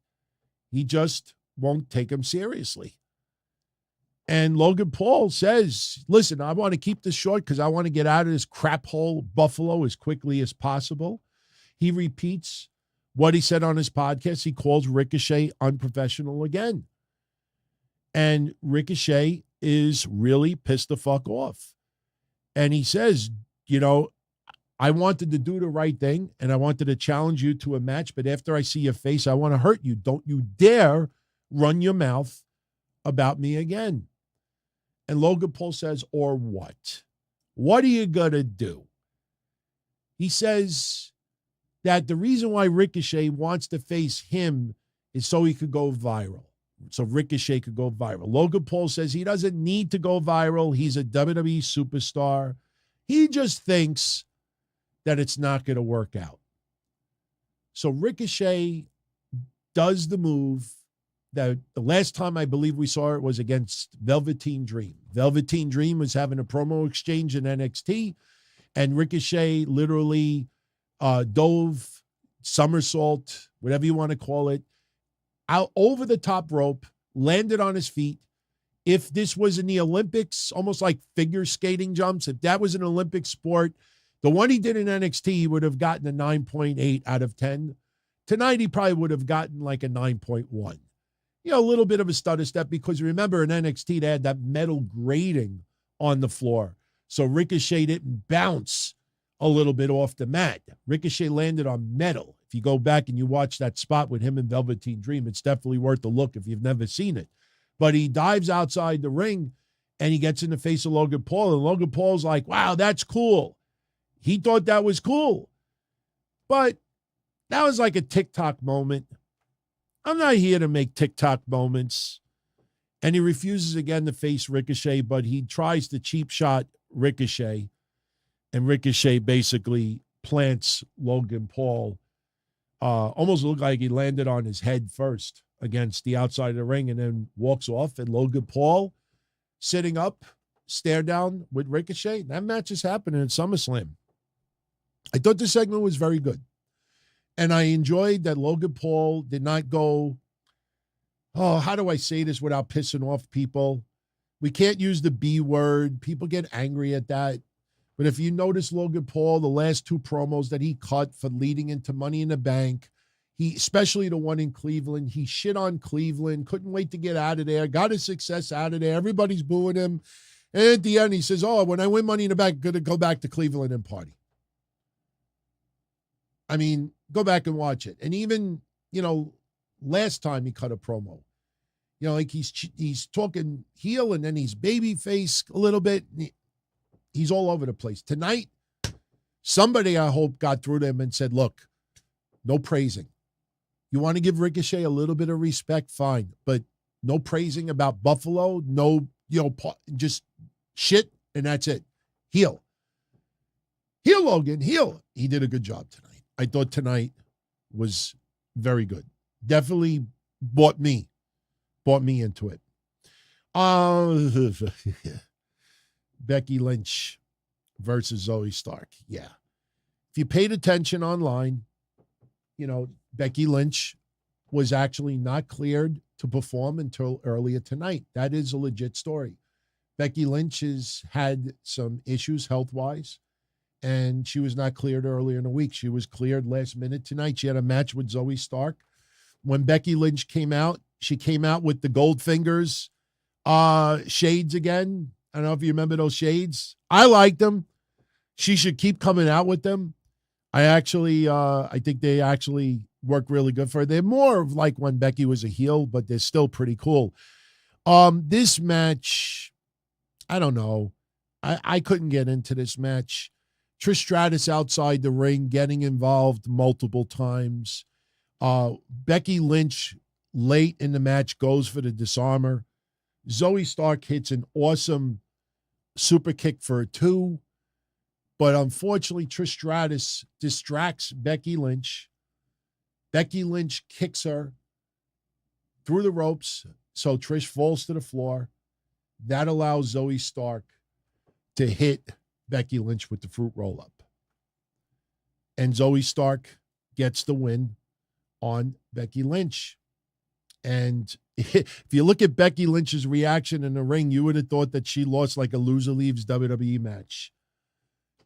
He just won't take him seriously. And Logan Paul says, listen, I want to keep this short because I want to get out of this crap hole Buffalo as quickly as possible. He repeats what he said on his podcast. He calls Ricochet unprofessional again. And Ricochet is really pissed the fuck off. And he says, you know, I wanted to do the right thing and I wanted to challenge you to a match, but after I see your face, I want to hurt you. Don't you dare run your mouth about me again. And Logan Paul says, or what? What are you going to do? He says that the reason why Ricochet wants to face him is so he could go viral. So Ricochet could go viral. Logan Paul says he doesn't need to go viral. He's a WWE superstar. He just thinks that it's not going to work out. So Ricochet does the move that the last time I believe we saw it was against Velveteen Dream. Velveteen Dream was having a promo exchange in NXT, and Ricochet literally dove, somersault, whatever you want to call it, out over the top rope, landed on his feet, if this was in the Olympics, almost like figure skating jumps, if that was an Olympic sport, the one he did in NXT, he would have gotten a 9.8 out of 10. Tonight, he probably would have gotten like a 9.1. A little bit of a stutter step because remember in NXT, they had that metal grating on the floor. So Ricochet didn't bounce a little bit off the mat. Ricochet landed on metal. If you go back and you watch that spot with him and Velveteen Dream, it's definitely worth a look if you've never seen it. But he dives outside the ring and he gets in the face of Logan Paul. And Logan Paul's like, wow, that's cool. He thought that was cool. But that was like a TikTok moment. I'm not here to make TikTok moments. And he refuses again to face Ricochet, but he tries to cheap shot Ricochet. And Ricochet basically plants Logan Paul. Almost looked like he landed on his head first against the outside of the ring and then walks off. And Logan Paul sitting up, stare down with Ricochet. That match is happening at SummerSlam. I thought the segment was very good. And I enjoyed that Logan Paul did not go, how do I say this without pissing off people? We can't use the B word. People get angry at that. But if you notice Logan Paul, the last two promos that he cut for leading into Money in the Bank, especially the one in Cleveland, he shit on Cleveland, couldn't wait to get out of there, got his success out of there. Everybody's booing him. And at the end, he says, when I win Money in the Bank, I'm going to go back to Cleveland and party. I mean, go back and watch it. And even, last time he cut a promo, like he's talking heel and then he's babyface a little bit. He's all over the place. Tonight, somebody, I hope, got through to him and said, look, no praising. You want to give Ricochet a little bit of respect, fine. But no praising about Buffalo, no, just shit, and that's it. Heel. Heel, Logan, heel. He did a good job tonight. I thought tonight was very good. Definitely bought me into it. Becky Lynch versus Zoe Stark. Yeah. If you paid attention online, Becky Lynch was actually not cleared to perform until earlier tonight. That is a legit story. Becky Lynch has had some issues health-wise, and she was not cleared earlier in the week. She was cleared last minute tonight. She had a match with Zoe Stark. When Becky Lynch came out, she came out with the gold fingers shades again. I don't know if you remember those shades. I liked them. She should keep coming out with them. I think they actually work really good for her. They're more of like when Becky was a heel, but they're still pretty cool. This match, I don't know. I couldn't get into this match. Trish Stratus outside the ring, getting involved multiple times. Becky Lynch, late in the match, goes for the disarmer. Zoe Stark hits an awesome super kick for a 2. But unfortunately, Trish Stratus distracts Becky Lynch. Becky Lynch kicks her through the ropes, so Trish falls to the floor. That allows Zoe Stark to hit Becky Lynch with the fruit roll-up. And Zoe Stark gets the win on Becky Lynch. And if you look at Becky Lynch's reaction in the ring, you would have thought that she lost like a loser leaves WWE match.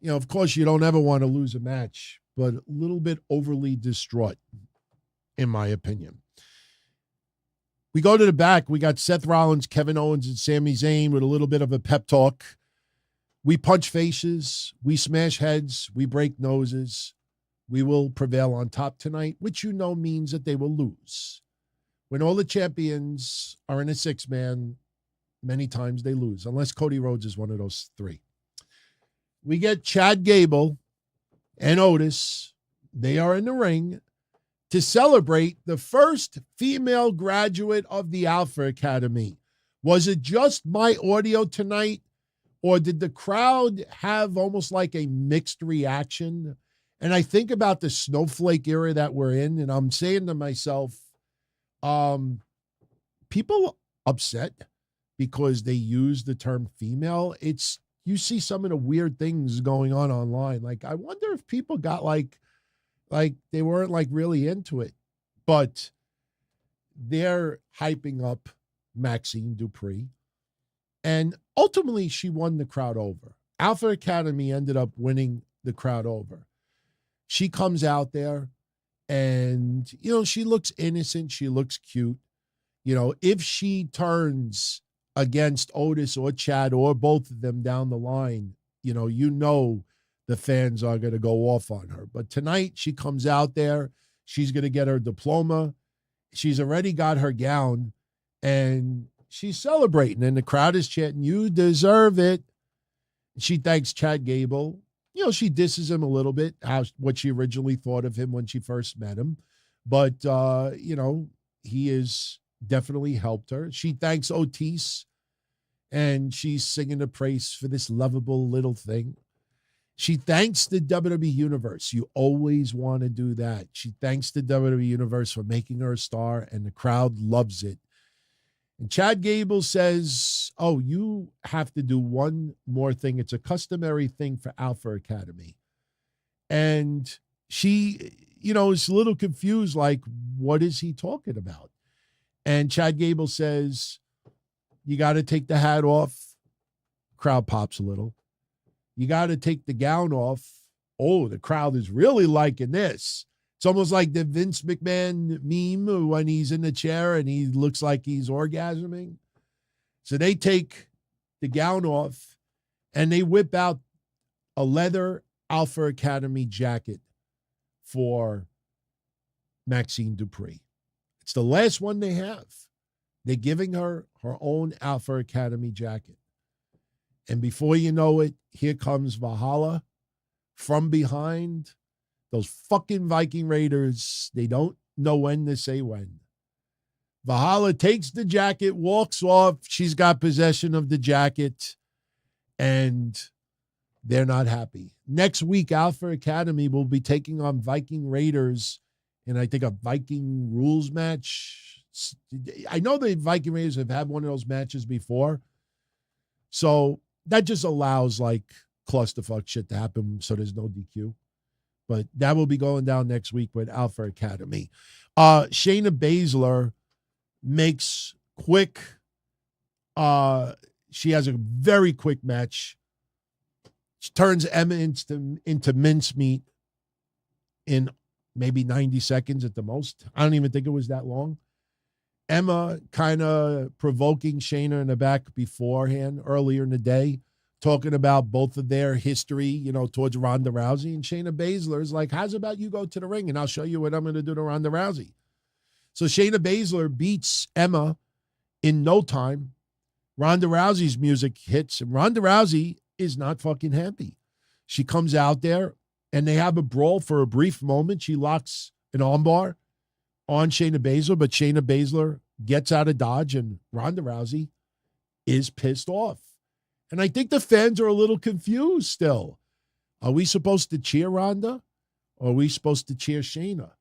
Of course, you don't ever want to lose a match, but a little bit overly distraught, in my opinion. We go to the back. We got Seth Rollins, Kevin Owens, and Sami Zayn with a little bit of a pep talk. We punch faces. We smash heads. We break noses. We will prevail on top tonight, which means that they will lose. When all the champions are in a 6-man, many times they lose, unless Cody Rhodes is one of those 3. We get Chad Gable and Otis. They are in the ring to celebrate the first female graduate of the Alpha Academy. Was it just my audio tonight, or did the crowd have almost like a mixed reaction? And I think about the snowflake era that we're in, and I'm saying to myself, people upset because they use the term female. You see some of the weird things going on online. Like, I wonder if people got like they weren't like really into it, but they're hyping up Maxine Dupree. And ultimately, she won the crowd over. Alpha Academy ended up winning the crowd over. She comes out there and, she looks innocent. She looks cute. If she turns against Otis or Chad or both of them down the line, the fans are going to go off on her. But tonight she comes out there. She's going to get her diploma. She's already got her gown and she's celebrating. And the crowd is chanting, "You deserve it." She thanks Chad Gable. She disses him a little bit, what she originally thought of him when she first met him. But, he has definitely helped her. She thanks Otis, and she's singing the praise for this lovable little thing. She thanks the WWE Universe. You always want to do that. She thanks the WWE Universe for making her a star, and the crowd loves it. And Chad Gable says, "Oh, you have to do one more thing. It's a customary thing for Alpha Academy." And she, is a little confused, like, what is he talking about? And Chad Gable says, "You got to take the hat off." Crowd pops a little. "You got to take the gown off." Oh, the crowd is really liking this. It's almost like the Vince McMahon meme when he's in the chair and he looks like he's orgasming. So they take the gown off and they whip out a leather Alpha Academy jacket for Maxine Dupree. It's the last one they have. They're giving her her own Alpha Academy jacket. And before you know it, here comes Valhalla from behind. Those fucking Viking Raiders, they don't know when to say when. Valhalla takes the jacket, walks off. She's got possession of the jacket, and they're not happy. Next week, Alpha Academy will be taking on Viking Raiders in, I think, a Viking rules match. I know the Viking Raiders have had one of those matches before. So that just allows, like, clusterfuck shit to happen so there's no DQ. But that will be going down next week with Alpha Academy. Shayna Baszler makes quick. She has a very quick match. She turns Emma into mincemeat in maybe 90 seconds at the most. I don't even think it was that long. Emma kind of provoking Shayna in the back beforehand, earlier in the day, talking about both of their history, towards Ronda Rousey. And Shayna Baszler is like, "How's about you go to the ring and I'll show you what I'm going to do to Ronda Rousey." So Shayna Baszler beats Emma in no time. Ronda Rousey's music hits, and Ronda Rousey is not fucking happy. She comes out there, and they have a brawl for a brief moment. She locks an armbar on Shayna Baszler, but Shayna Baszler gets out of Dodge, and Ronda Rousey is pissed off. And I think the fans are a little confused still. Are we supposed to cheer Ronda, or are we supposed to cheer Shayna?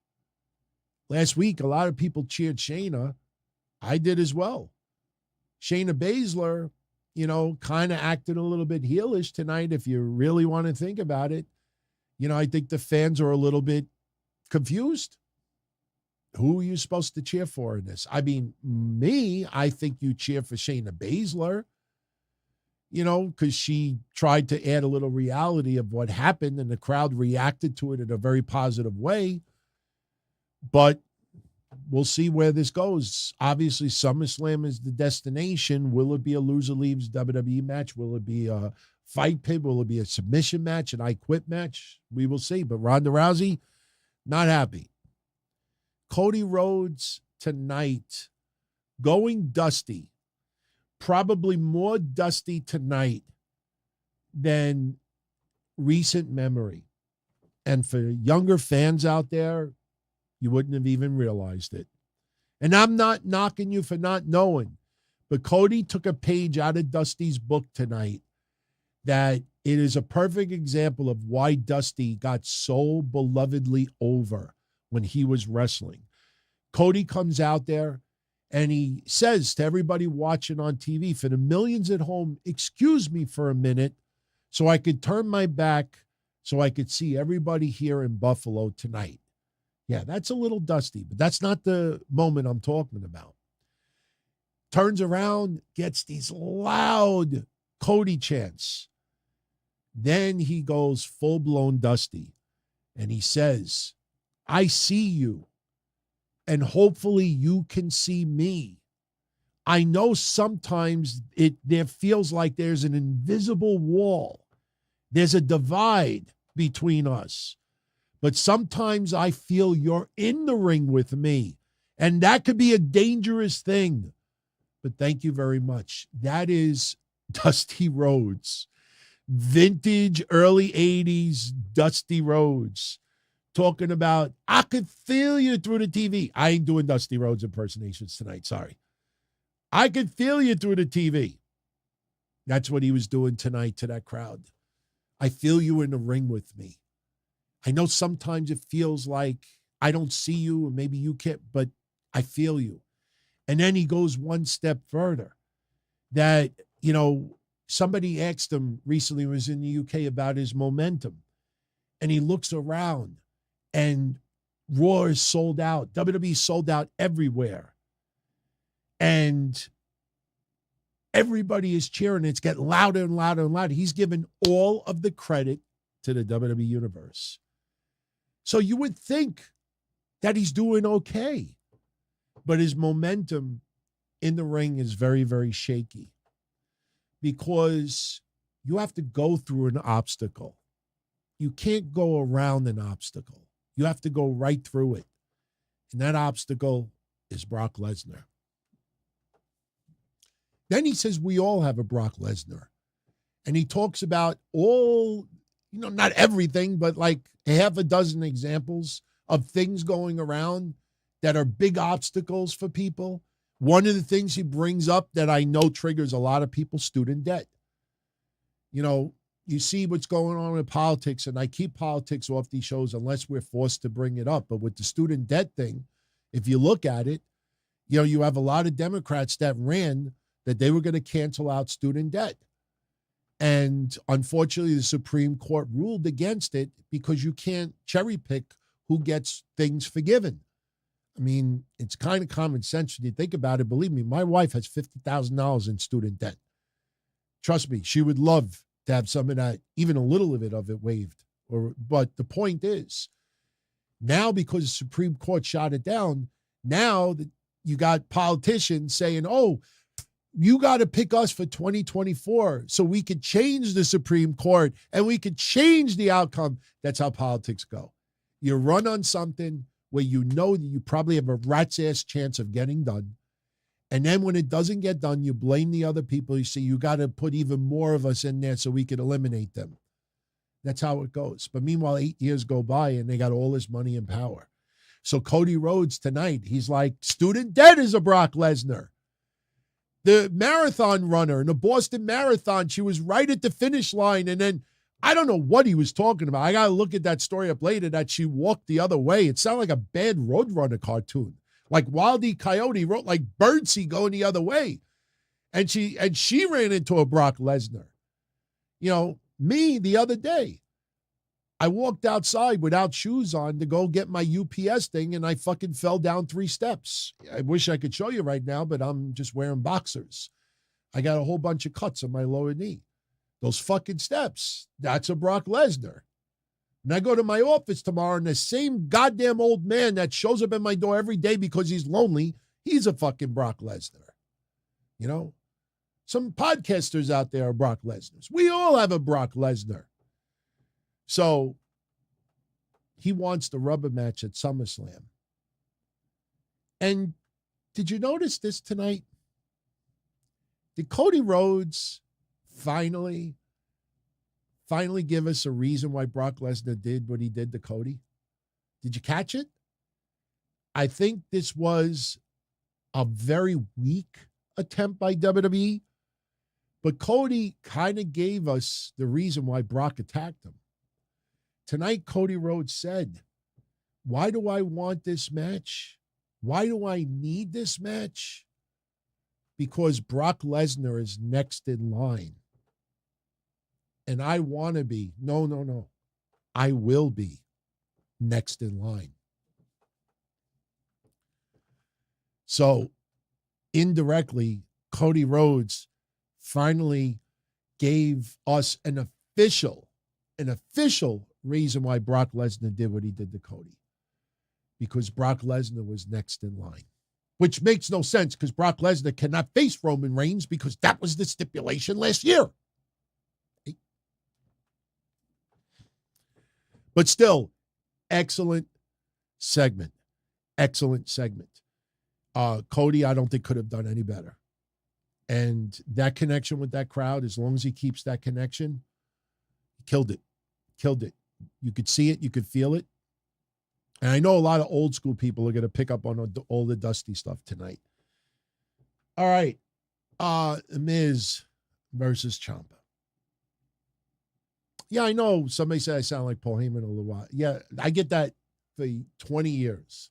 Last week, a lot of people cheered Shayna. I did as well. Shayna Baszler, kind of acted a little bit heelish tonight, if you really want to think about it. I think the fans are a little bit confused. Who are you supposed to cheer for in this? I mean, I think you cheer for Shayna Baszler, because she tried to add a little reality of what happened, and the crowd reacted to it in a very positive way. But we'll see where this goes. Obviously, SummerSlam is the destination. Will it be a loser leaves WWE match? Will it be a fight pit? Will it be a submission match, an I Quit match? We will see. But Ronda Rousey, not happy. Cody Rhodes tonight, going dusty. Probably more dusty tonight than recent memory. And for younger fans out there, you wouldn't have even realized it. And I'm not knocking you for not knowing, but Cody took a page out of Dusty's book tonight that it is a perfect example of why Dusty got so belovedly over when he was wrestling. Cody comes out there and he says to everybody watching on TV, for the millions at home, excuse me for a minute so I could turn my back so I could see everybody here in Buffalo tonight. Yeah, that's a little dusty, but that's not the moment I'm talking about. turns around, gets these loud Cody chants. Then he goes full-blown Dusty, and he says, I see you, and hopefully you can see me. I know sometimes there feels like there's an invisible wall. There's a divide between us. But sometimes I feel you're in the ring with me, and that could be a dangerous thing. But thank you very much. That is Dusty Rhodes. Vintage early 80s Dusty Rhodes. Talking about, I could feel you through the TV. I ain't doing Dusty Rhodes impersonations tonight. Sorry. I could feel you through the TV. That's what he was doing tonight to that crowd. I feel you in the ring with me. I know sometimes it feels like I don't see you, or maybe you can't, but I feel you. And then he goes one step further. That, somebody asked him recently, was in the UK, about his momentum. And he looks around, and Raw is sold out. WWE sold out everywhere. And everybody is cheering. It's getting louder and louder and louder. He's given all of the credit to the WWE Universe. So you would think that he's doing okay. But his momentum in the ring is very, very shaky. Because you have to go through an obstacle. You can't go around an obstacle. You have to go right through it. And that obstacle is Brock Lesnar. Then he says we all have a Brock Lesnar. And he talks about all, not everything, but like half a dozen examples of things going around that are big obstacles for people. One of the things he brings up that I know triggers a lot of people, student debt. You see what's going on in politics, and I keep politics off these shows unless we're forced to bring it up. But with the student debt thing, if you look at it, you have a lot of Democrats that ran that they were going to cancel out student debt. And unfortunately, the Supreme Court ruled against it because you can't cherry pick who gets things forgiven. I mean, it's kind of common sense when you think about it. Believe me, my wife has $50,000 in student debt. Trust me, she would love to have some of that, even a little of it waived. But the point is, now because the Supreme Court shot it down, now you got politicians saying, oh, you got to pick us for 2024 so we could change the Supreme Court and we could change the outcome. That's how politics go. You run on something where you know that you probably have a rat's ass chance of getting done. And then when it doesn't get done, you blame the other people. You say, you got to put even more of us in there so we could eliminate them. That's how it goes. But meanwhile, 8 years go by and they got all this money and power. So Cody Rhodes tonight, he's like, student debt is a Brock Lesnar. The marathon runner in the Boston Marathon, she was right at the finish line. And then I don't know what he was talking about. I got to look at that story up later that she walked the other way. It sounded like a bad Roadrunner cartoon. Like Wile E. Coyote wrote like Birdsey going the other way. And she ran into a Brock Lesnar. Me the other day, I walked outside without shoes on to go get my UPS thing, and I fucking fell down 3 steps. I wish I could show you right now, but I'm just wearing boxers. I got a whole bunch of cuts on my lower knee. Those fucking steps, that's a Brock Lesnar. And I go to my office tomorrow, and the same goddamn old man that shows up at my door every day because he's lonely, he's a fucking Brock Lesnar. Some podcasters out there are Brock Lesnars. We all have a Brock Lesnar. So he wants the rubber match at SummerSlam. And did you notice this tonight? Did Cody Rhodes finally give us a reason why Brock Lesnar did what he did to Cody? Did you catch it? I think this was a very weak attempt by WWE, but Cody kind of gave us the reason why Brock attacked him. Tonight, Cody Rhodes said, why do I want this match? Why do I need this match? Because Brock Lesnar is next in line. And I want to be. No. I will be next in line. So indirectly, Cody Rhodes finally gave us an official reason why Brock Lesnar did what he did to Cody. Because Brock Lesnar was next in line. Which makes no sense because Brock Lesnar cannot face Roman Reigns because that was the stipulation last year. But still, excellent segment. Excellent segment. Cody, I don't think could have done any better. And that connection with that crowd, as long as he keeps that connection, he killed it. Killed it. You could see it. You could feel it. And I know a lot of old school people are going to pick up on all the Dusty stuff tonight. All right. Miz versus Ciampa. Yeah, I know somebody said I sound like Paul Heyman a little while. Yeah, I get that for 20 years.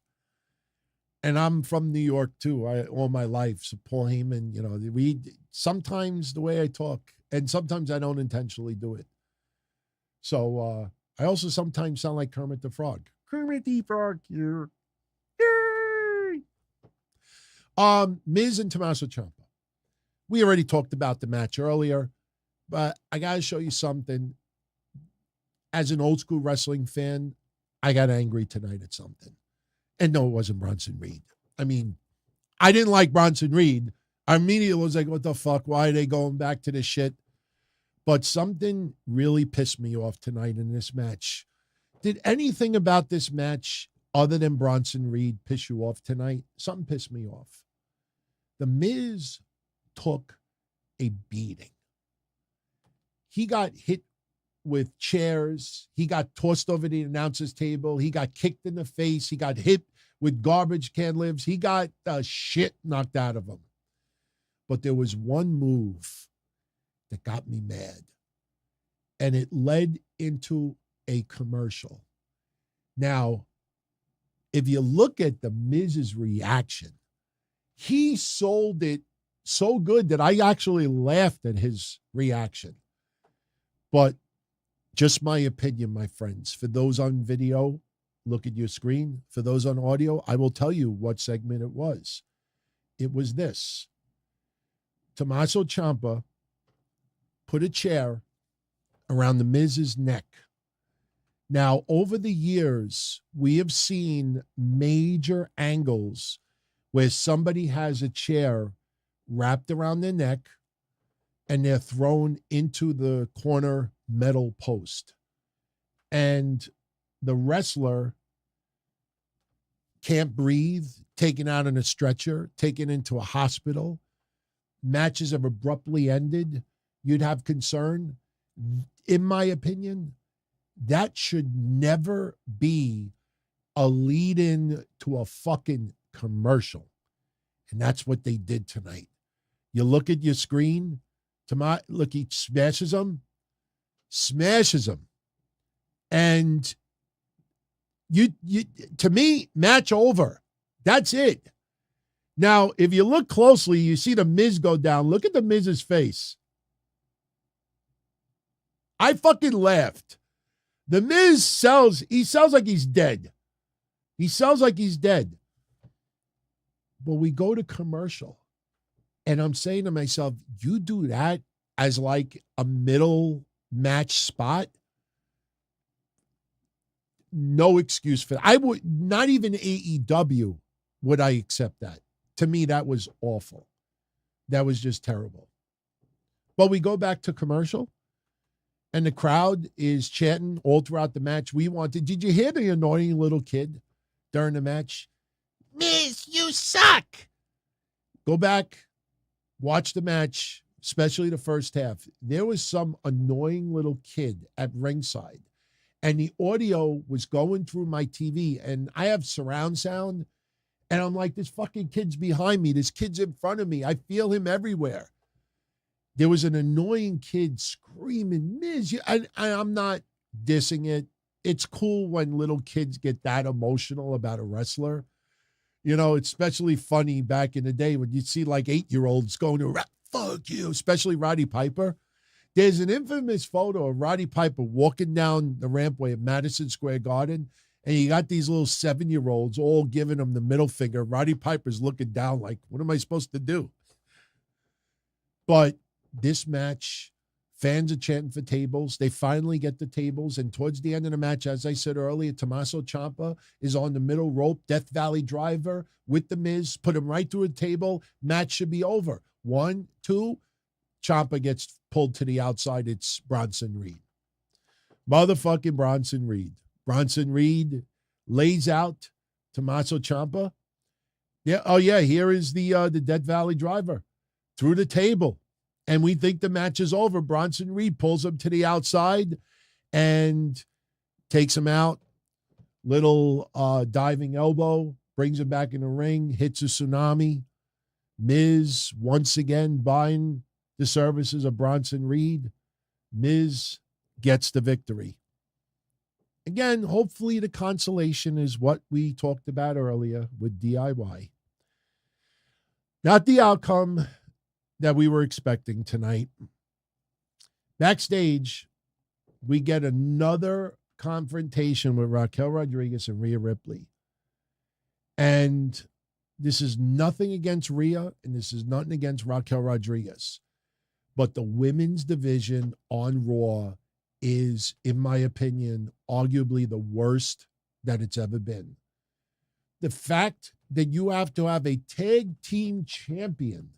And I'm from New York too, all my life. So Paul Heyman, we sometimes the way I talk, and sometimes I don't intentionally do it. So I also sometimes sound like Kermit the Frog. Kermit the Frog here. Yay! Miz and Tommaso Ciampa. We already talked about the match earlier, but I got to show you something. As an old school wrestling fan, I got angry tonight at something. And no, it wasn't Bronson Reed. I mean, I didn't like Bronson Reed. I immediately was like, what the fuck? Why are they going back to this shit? But something really pissed me off tonight in this match. Did anything about this match other than Bronson Reed piss you off tonight? Something pissed me off. The Miz took a beating. He got hit with chairs. He got tossed over the announcer's table. He got kicked in the face. He got hit with garbage can lids. He got shit knocked out of him. But there was one move that got me mad. And it led into a commercial. Now, if you look at the Miz's reaction, he sold it so good that I actually laughed at his reaction. But just my opinion, my friends. For those on video, look at your screen. For those on audio, I will tell you what segment it was. It was this. Tommaso Ciampa put a chair around the Miz's neck. Now, over the years, we have seen major angles where somebody has a chair wrapped around their neck and they're thrown into the corner metal post. And the wrestler can't breathe, taken out on a stretcher, taken into a hospital. Matches have abruptly ended. You'd have concern. In my opinion, that should never be a lead-in to a fucking commercial. And that's what they did tonight. You look at your screen, look, he smashes them. And you to me, match over. That's it. Now, if you look closely, you see the Miz go down. Look at the Miz's face. I fucking laughed. The Miz sells like he's dead. He sells like he's dead. But we go to commercial. And I'm saying to myself, you do that as like a middle match spot? No excuse for that. I would not even AEW would I accept that. To me, that was awful. That was just terrible. But we go back to commercial, and the crowd is chanting all throughout the match. Did you hear the annoying little kid during the match? Miz, you suck. Go back, watch the match, especially the first half. There was some annoying little kid at ringside, and the audio was going through my TV, and I have surround sound, and I'm like, this fucking kid's behind me. This kid's in front of me. I feel him everywhere. There was an annoying kid screaming, Miz. I'm not dissing it. It's cool when little kids get that emotional about a wrestler. You know, it's especially funny back in the day when you'd see like 8-year-olds going to fuck you, especially Roddy Piper. There's an infamous photo of Roddy Piper walking down the rampway at Madison Square Garden, And you got these little 7-year-olds all giving them the middle finger. Roddy Piper's looking down like, what am I supposed to do? But this match, fans are chanting for tables. They finally get the tables. And towards the end of the match, as I said earlier, Tommaso Ciampa is on the middle rope, Death Valley driver with The Miz, put him right through a table. Match should be over. 1, 2, Ciampa gets pulled to the outside. It's Bronson Reed. Motherfucking Bronson Reed. Bronson Reed lays out Tommaso Ciampa. Yeah, oh yeah, here is the Death Valley driver through the table. And we think the match is over. Bronson Reed pulls him to the outside and takes him out. Little diving elbow, brings him back in the ring, hits a tsunami. Miz once again buying the services of Bronson Reed. Miz gets the victory. Again, hopefully the consolation is what we talked about earlier with DIY. Not the outcome that we were expecting tonight. Backstage, we get another confrontation with Raquel Rodriguez and Rhea Ripley. And this is nothing against Rhea, and this is nothing against Raquel Rodriguez. But the women's division on Raw is, in my opinion, arguably the worst that it's ever been. The fact that you have to have a tag team champion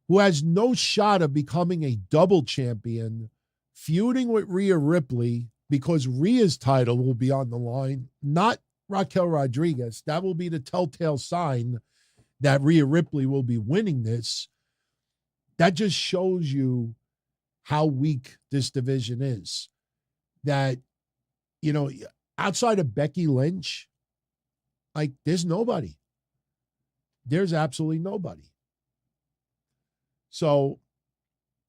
who has no shot of becoming a double champion, feuding with Rhea Ripley because Rhea's title will be on the line, not Raquel Rodriguez. That will be the telltale sign that Rhea Ripley will be winning this. That just shows you how weak this division is. That, you know, outside of Becky Lynch, like, there's nobody. There's absolutely nobody. So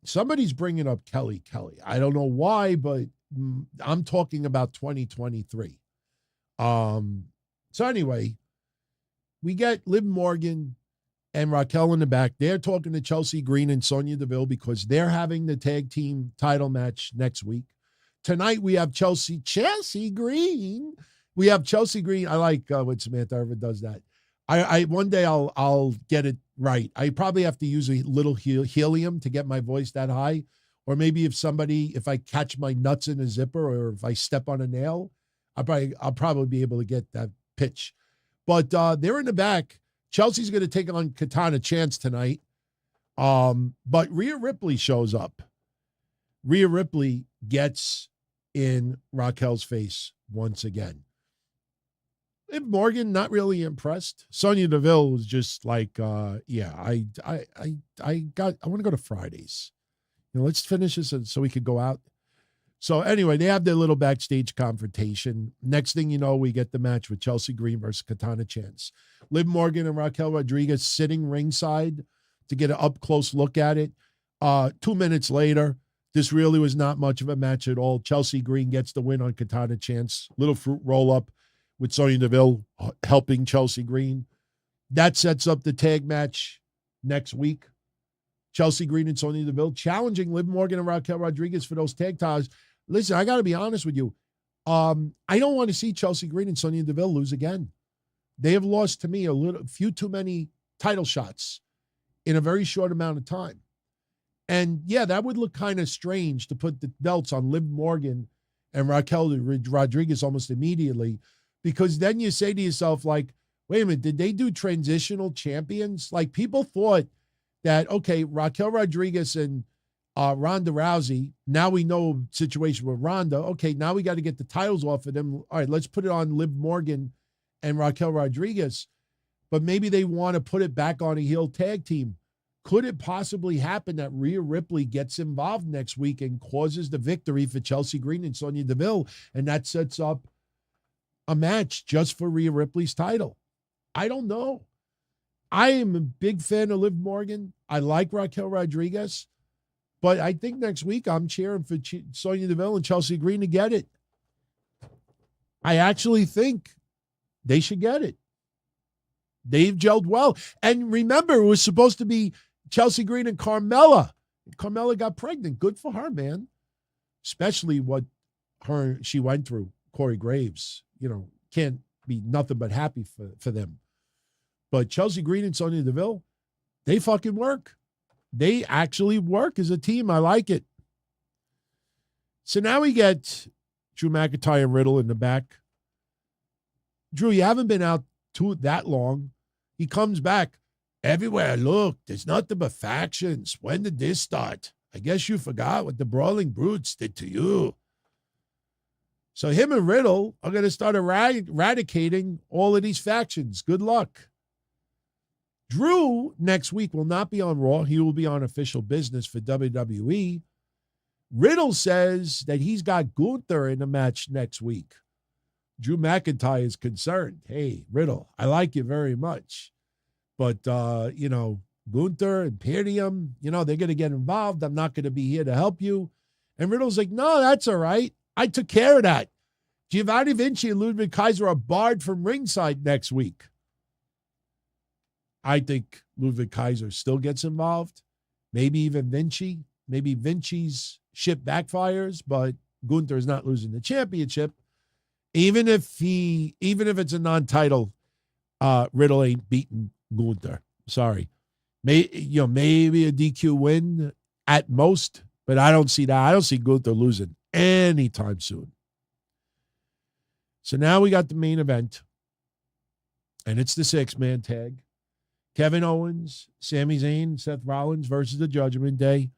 somebody's bringing up Kelly. I don't know why, but I'm talking about 2023. So anyway, we get Liv Morgan and Raquel in the back. They're talking to Chelsea Green and Sonya Deville because they're having the tag team title match next week. Tonight we have Chelsea Green. We have Chelsea Green. I like when Samantha Irvin does that. I one day I'll get it right. I probably have to use a little helium to get my voice that high. Or maybe if I catch my nuts in a zipper or if I step on a nail, I'll probably be able to get that pitch. But they're in the back. Chelsea's going to take on Katana Chance tonight. But Rhea Ripley shows up. Rhea Ripley gets in Raquel's face once again. Liv Morgan, not really impressed. Sonya Deville was just like, I want to go to Fridays. You know, let's finish this so we could go out. So anyway, they have their little backstage confrontation. Next thing you know, we get the match with Chelsea Green versus Katana Chance. Liv Morgan and Raquel Rodriguez sitting ringside to get an up-close look at it. 2 minutes later, this really was not much of a match at all. Chelsea Green gets the win on Katana Chance. Little fruit roll-up with Sonya Deville helping Chelsea Green. That sets up the tag match next week. Chelsea Green and Sonya Deville challenging Liv Morgan and Raquel Rodriguez for those tag titles. Listen, I got to be honest with you. I don't want to see Chelsea Green and Sonya Deville lose again. They have lost to me a few too many title shots in a very short amount of time. And yeah, that would look kind of strange to put the belts on Liv Morgan and Raquel Rodriguez almost immediately, because then you say to yourself, like, wait a minute, did they do transitional champions? Like, people thought that, okay, Raquel Rodriguez and Ronda Rousey, now we know situation with Ronda. Okay, now we got to get the titles off of them. All right, let's put it on Liv Morgan and Raquel Rodriguez. But maybe they want to put it back on a heel tag team. Could it possibly happen that Rhea Ripley gets involved next week and causes the victory for Chelsea Green and Sonya Deville, and that sets up a match just for Rhea Ripley's title? I don't know. I am a big fan of Liv Morgan. I like Raquel Rodriguez. But I think next week I'm cheering for Sonya Deville and Chelsea Green to get it. I actually think they should get it. They've gelled well. And remember, it was supposed to be Chelsea Green and Carmella. Carmella got pregnant. Good for her, man. Especially what she went through. Corey Graves, you know, can't be nothing but happy for them. But Chelsea Green and Sonya Deville, they fucking work. They actually work as a team. I like it. So now we get Drew McIntyre and Riddle in the back. Drew, you haven't been out that long. He comes back. Everywhere I look, there's nothing but factions. When did this start? I guess you forgot what the Brawling Brutes did to you. So him and Riddle are going to start eradicating all of these factions. Good luck. Drew next week will not be on Raw. He will be on official business for WWE. Riddle says that he's got Gunther in the match next week. Drew McIntyre is concerned. Hey, Riddle, I like you very much. But, Gunther, Imperium, they're going to get involved. I'm not going to be here to help you. And Riddle's like, no, that's all right. I took care of that. Giovanni, Vinci, and Ludwig Kaiser are barred from ringside next week. I think Ludwig Kaiser still gets involved. Maybe even Vinci. Maybe Vinci's ship backfires, but Gunther is not losing the championship. Even if it's a non-title, Riddle ain't beating Gunther. Sorry. Maybe a DQ win at most, but I don't see that. I don't see Gunther losing anytime soon. So now we got the main event, and it's the 6-man tag. Kevin Owens, Sami Zayn, Seth Rollins versus the Judgment Day.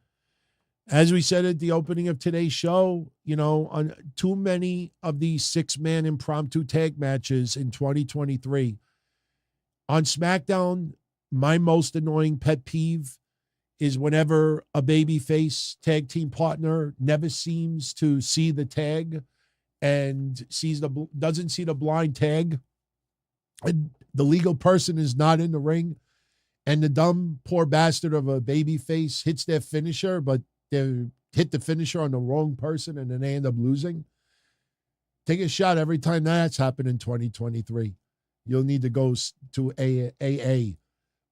As we said at the opening of today's show, on too many of these 6-man impromptu tag matches in 2023. On SmackDown, my most annoying pet peeve is whenever a babyface tag team partner never seems to see the tag and doesn't see the blind tag, and the legal person is not in the ring, and the dumb poor bastard of a babyface hits their finisher, but they hit the finisher on the wrong person and then they end up losing. Take a shot every time that's happened in 2023. You'll need to go to AA.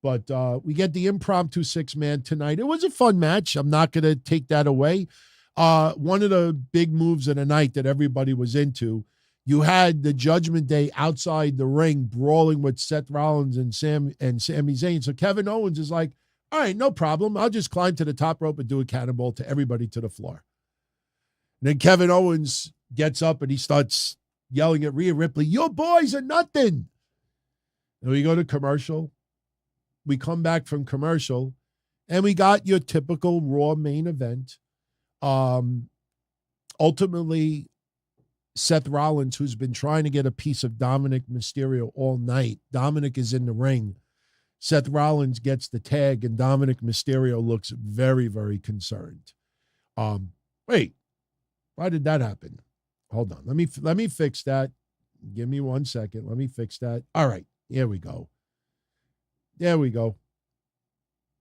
But we get the impromptu 6-man tonight. It was a fun match. I'm not going to take that away. One of the big moves of the night that everybody was into, you had the Judgment Day outside the ring brawling with Seth Rollins and Sami Zayn. So Kevin Owens is like, all right, no problem. I'll just climb to the top rope and do a cannonball to everybody to the floor. And then Kevin Owens gets up and he starts yelling at Rhea Ripley, your boys are nothing. And we go to commercial. We come back from commercial, and we got your typical Raw main event. Ultimately, Seth Rollins, who's been trying to get a piece of Dominic Mysterio all night. Dominic is in the ring. Seth Rollins gets the tag, and Dominic Mysterio looks very, very concerned. Wait, why did that happen? Hold on. Let me fix that. Give me 1 second. Let me fix that. All right. Here we go. There we go.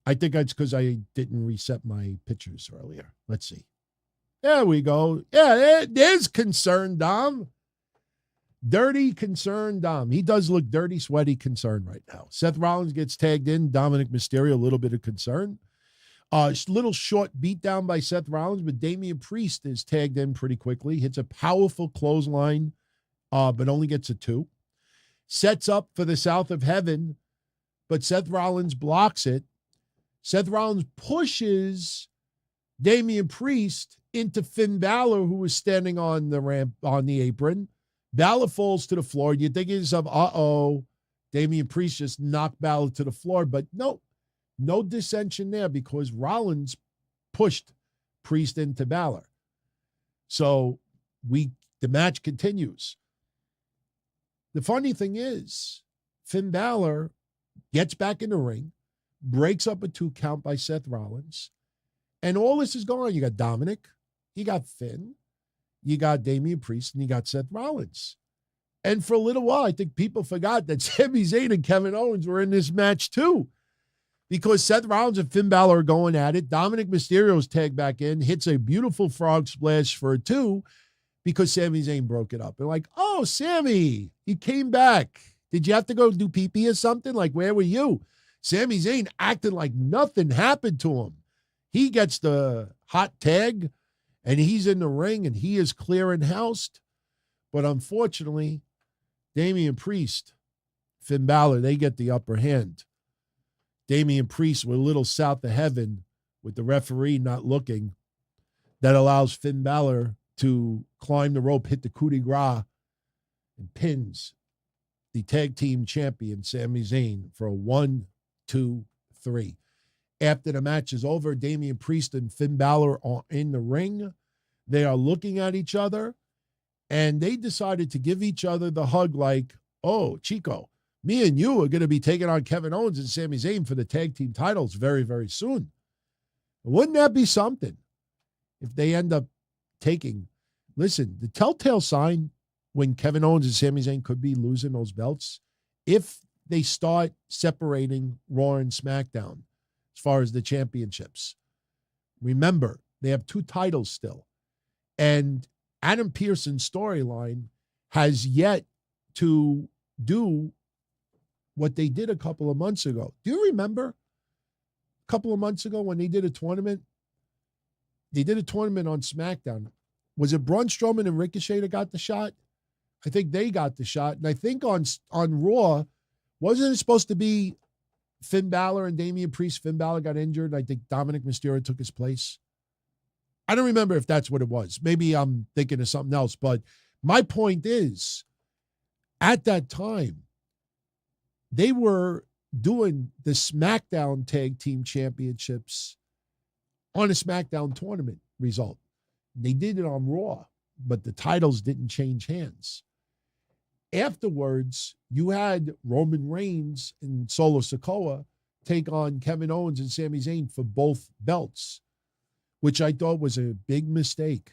I think that's because I didn't reset my pictures earlier. Let's see. There we go. Yeah, there's concerned Dom. Dirty, concerned Dom. He does look dirty, sweaty, concerned right now. Seth Rollins gets tagged in. Dominic Mysterio, a little bit of concern. Little short beatdown by Seth Rollins, but Damian Priest is tagged in pretty quickly. Hits a powerful clothesline, but only gets a 2. Sets up for the South of Heaven, but Seth Rollins blocks it. Seth Rollins pushes Damian Priest into Finn Balor, who was standing on the ramp, on the apron. Balor falls to the floor. You think to yourself, uh-oh, Damian Priest just knocked Balor to the floor. But no dissension there because Rollins pushed Priest into Balor. So the match continues. The funny thing is, Finn Balor gets back in the ring, breaks up a 2 count by Seth Rollins, and all this is going on. You got Dominic, you got Finn, you got Damian Priest, and you got Seth Rollins. And for a little while, I think people forgot that Sami Zayn and Kevin Owens were in this match too, because Seth Rollins and Finn Balor are going at it. Dominic Mysterio's tagged back in, hits a beautiful frog splash for a 2 because Sami Zayn broke it up. And like, oh, Sami, you came back. Did you have to go do pee-pee or something? Like, where were you? Sami Zayn acted like nothing happened to him. He gets the hot tag, and he's in the ring, and he is clear and housed. But unfortunately, Damian Priest, Finn Balor, they get the upper hand. Damian Priest with a little south of heaven with the referee not looking. That allows Finn Balor to climb the rope, hit the coup de grace, and pins the tag team champion, Sami Zayn, for a 1, 2, 3. After the match is over, Damian Priest and Finn Balor are in the ring. They are looking at each other, and they decided to give each other the hug like, oh, Chico, me and you are going to be taking on Kevin Owens and Sami Zayn for the tag team titles very, very soon. Wouldn't that be something if they end up taking? Listen, the telltale sign when Kevin Owens and Sami Zayn could be losing those belts, if they start separating Raw and SmackDown as far as the championships. Remember, they have 2 titles still. And Adam Pearson's storyline has yet to do what they did a couple of months ago. Do you remember a couple of months ago when they did a tournament? They did a tournament on SmackDown. Was it Braun Strowman and Ricochet that got the shot? I think they got the shot. And I think on Raw, wasn't it supposed to be Finn Balor and Damian Priest? Finn Balor got injured. I think Dominic Mysterio took his place. I don't remember if that's what it was. Maybe I'm thinking of something else. But my point is, at that time, they were doing the SmackDown Tag Team Championships on a SmackDown tournament result. They did it on Raw, but the titles didn't change hands. Afterwards, you had Roman Reigns and Solo Sikoa take on Kevin Owens and Sami Zayn for both belts, which I thought was a big mistake.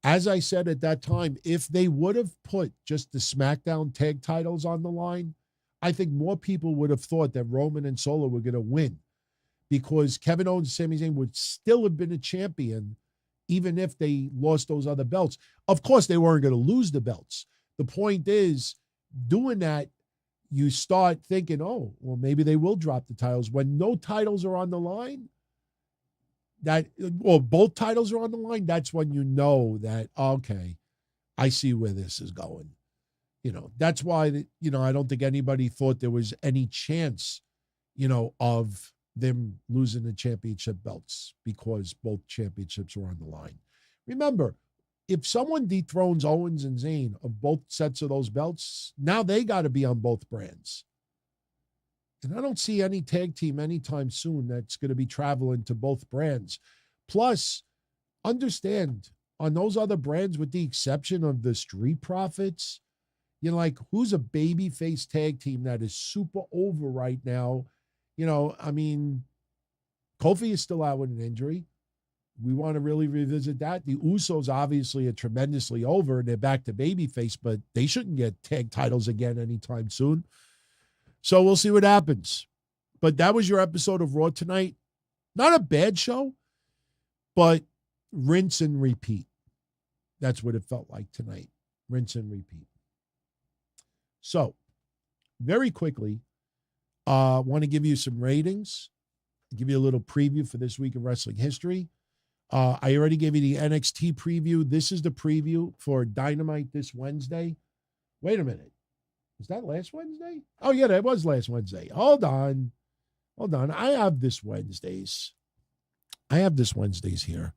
As I said at that time, if they would have put just the SmackDown tag titles on the line, I think more people would have thought that Roman and Solo were going to win, because Kevin Owens and Sami Zayn would still have been a champion even if they lost those other belts. Of course, they weren't going to lose the belts. The point is, doing that, you start thinking, oh, well, maybe they will drop the titles. When no titles are on the line, both titles are on the line, that's when you know that, okay, I see where this is going. That's why, I don't think anybody thought there was any chance, of them losing the championship belts, because both championships were on the line. Remember, if someone dethrones Owens and Zayn of both sets of those belts, now they got to be on both brands. And I don't see any tag team anytime soon that's going to be traveling to both brands. Plus, understand, on those other brands, with the exception of the Street Profits, who's a babyface tag team that is super over right now? Kofi is still out with an injury. We want to really revisit that. The Usos obviously are tremendously over, and they're back to babyface, but they shouldn't get tag titles again anytime soon. So we'll see what happens. But that was your episode of Raw tonight. Not a bad show, but rinse and repeat. That's what it felt like tonight. Rinse and repeat. So, very quickly, I want to give you some ratings, give you a little preview for this week in wrestling history. I already gave you the NXT preview. This is the preview for Dynamite this Wednesday. Wait a minute. Is that last Wednesday? Oh, yeah, that was last Wednesday. Hold on. I have this Wednesdays here.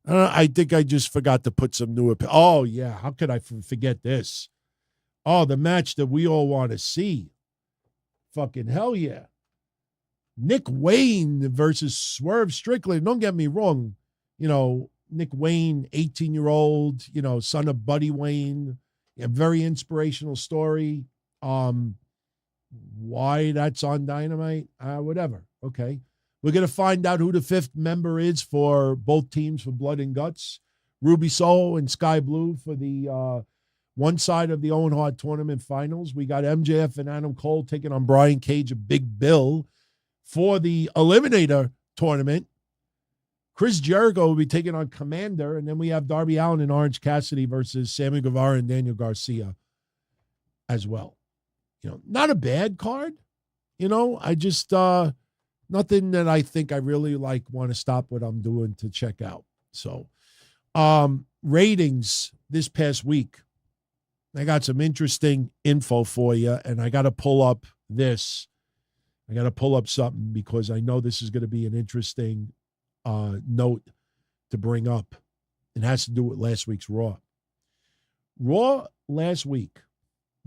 I think I just forgot to put some new. Oh, yeah. How could I forget this? Oh, the match that we all want to see. Fucking hell yeah. Nick Wayne versus Swerve Strickland. Don't get me wrong. Nick Wayne, 18-year-old, son of Buddy Wayne. A very inspirational story. Why that's on Dynamite? Whatever. Okay. We're going to find out who the 5th member is for both teams for Blood and Guts. Ruby Soho and Sky Blue for the one side of the Owen Hart Tournament Finals. We got MJF and Adam Cole taking on Brian Cage and Big Bill for the Eliminator Tournament. Chris Jericho will be taking on Commander, and then we have Darby Allin and Orange Cassidy versus Sammy Guevara and Daniel Garcia as well. Not a bad card. I just, nothing that I think I really want to stop what I'm doing to check out. So, ratings this past week. I got some interesting info for you, and I got to pull up this. I got to pull up something because I know this is going to be an interesting note to bring up. It has to do with last week's Raw. Raw last week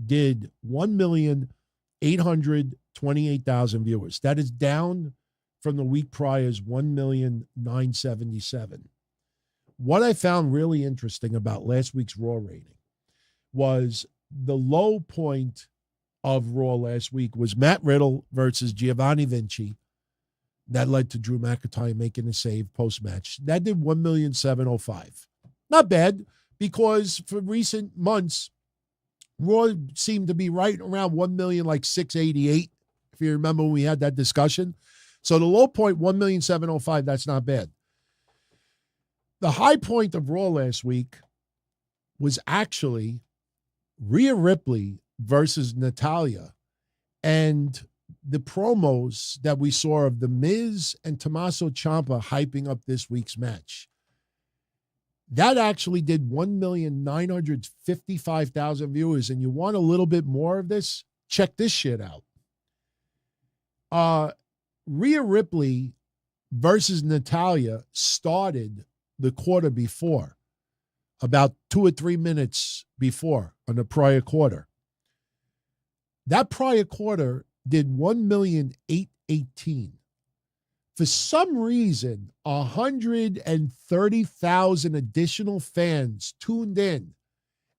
did 1,828,000 viewers. That is down from the week prior's 1,977,000. What I found really interesting about last week's Raw rating was the low point of Raw last week was Matt Riddle versus Giovanni Vinci. That led to Drew McIntyre making a save post-match. That did 1,705,000. Not bad, because for recent months, Raw seemed to be right around 1,688,000, if you remember when we had that discussion. So the low point, 1,705,000, that's not bad. The high point of Raw last week was actually Rhea Ripley versus Natalya, and the promos that we saw of The Miz and Tommaso Ciampa hyping up this week's match. That actually did 1,955,000 viewers, and you want a little bit more of this? Check this shit out. Rhea Ripley versus Natalya started the quarter before, about 2 or 3 minutes before on the prior quarter. That prior quarter did 1,818,000. For some reason, 130,000 additional fans tuned in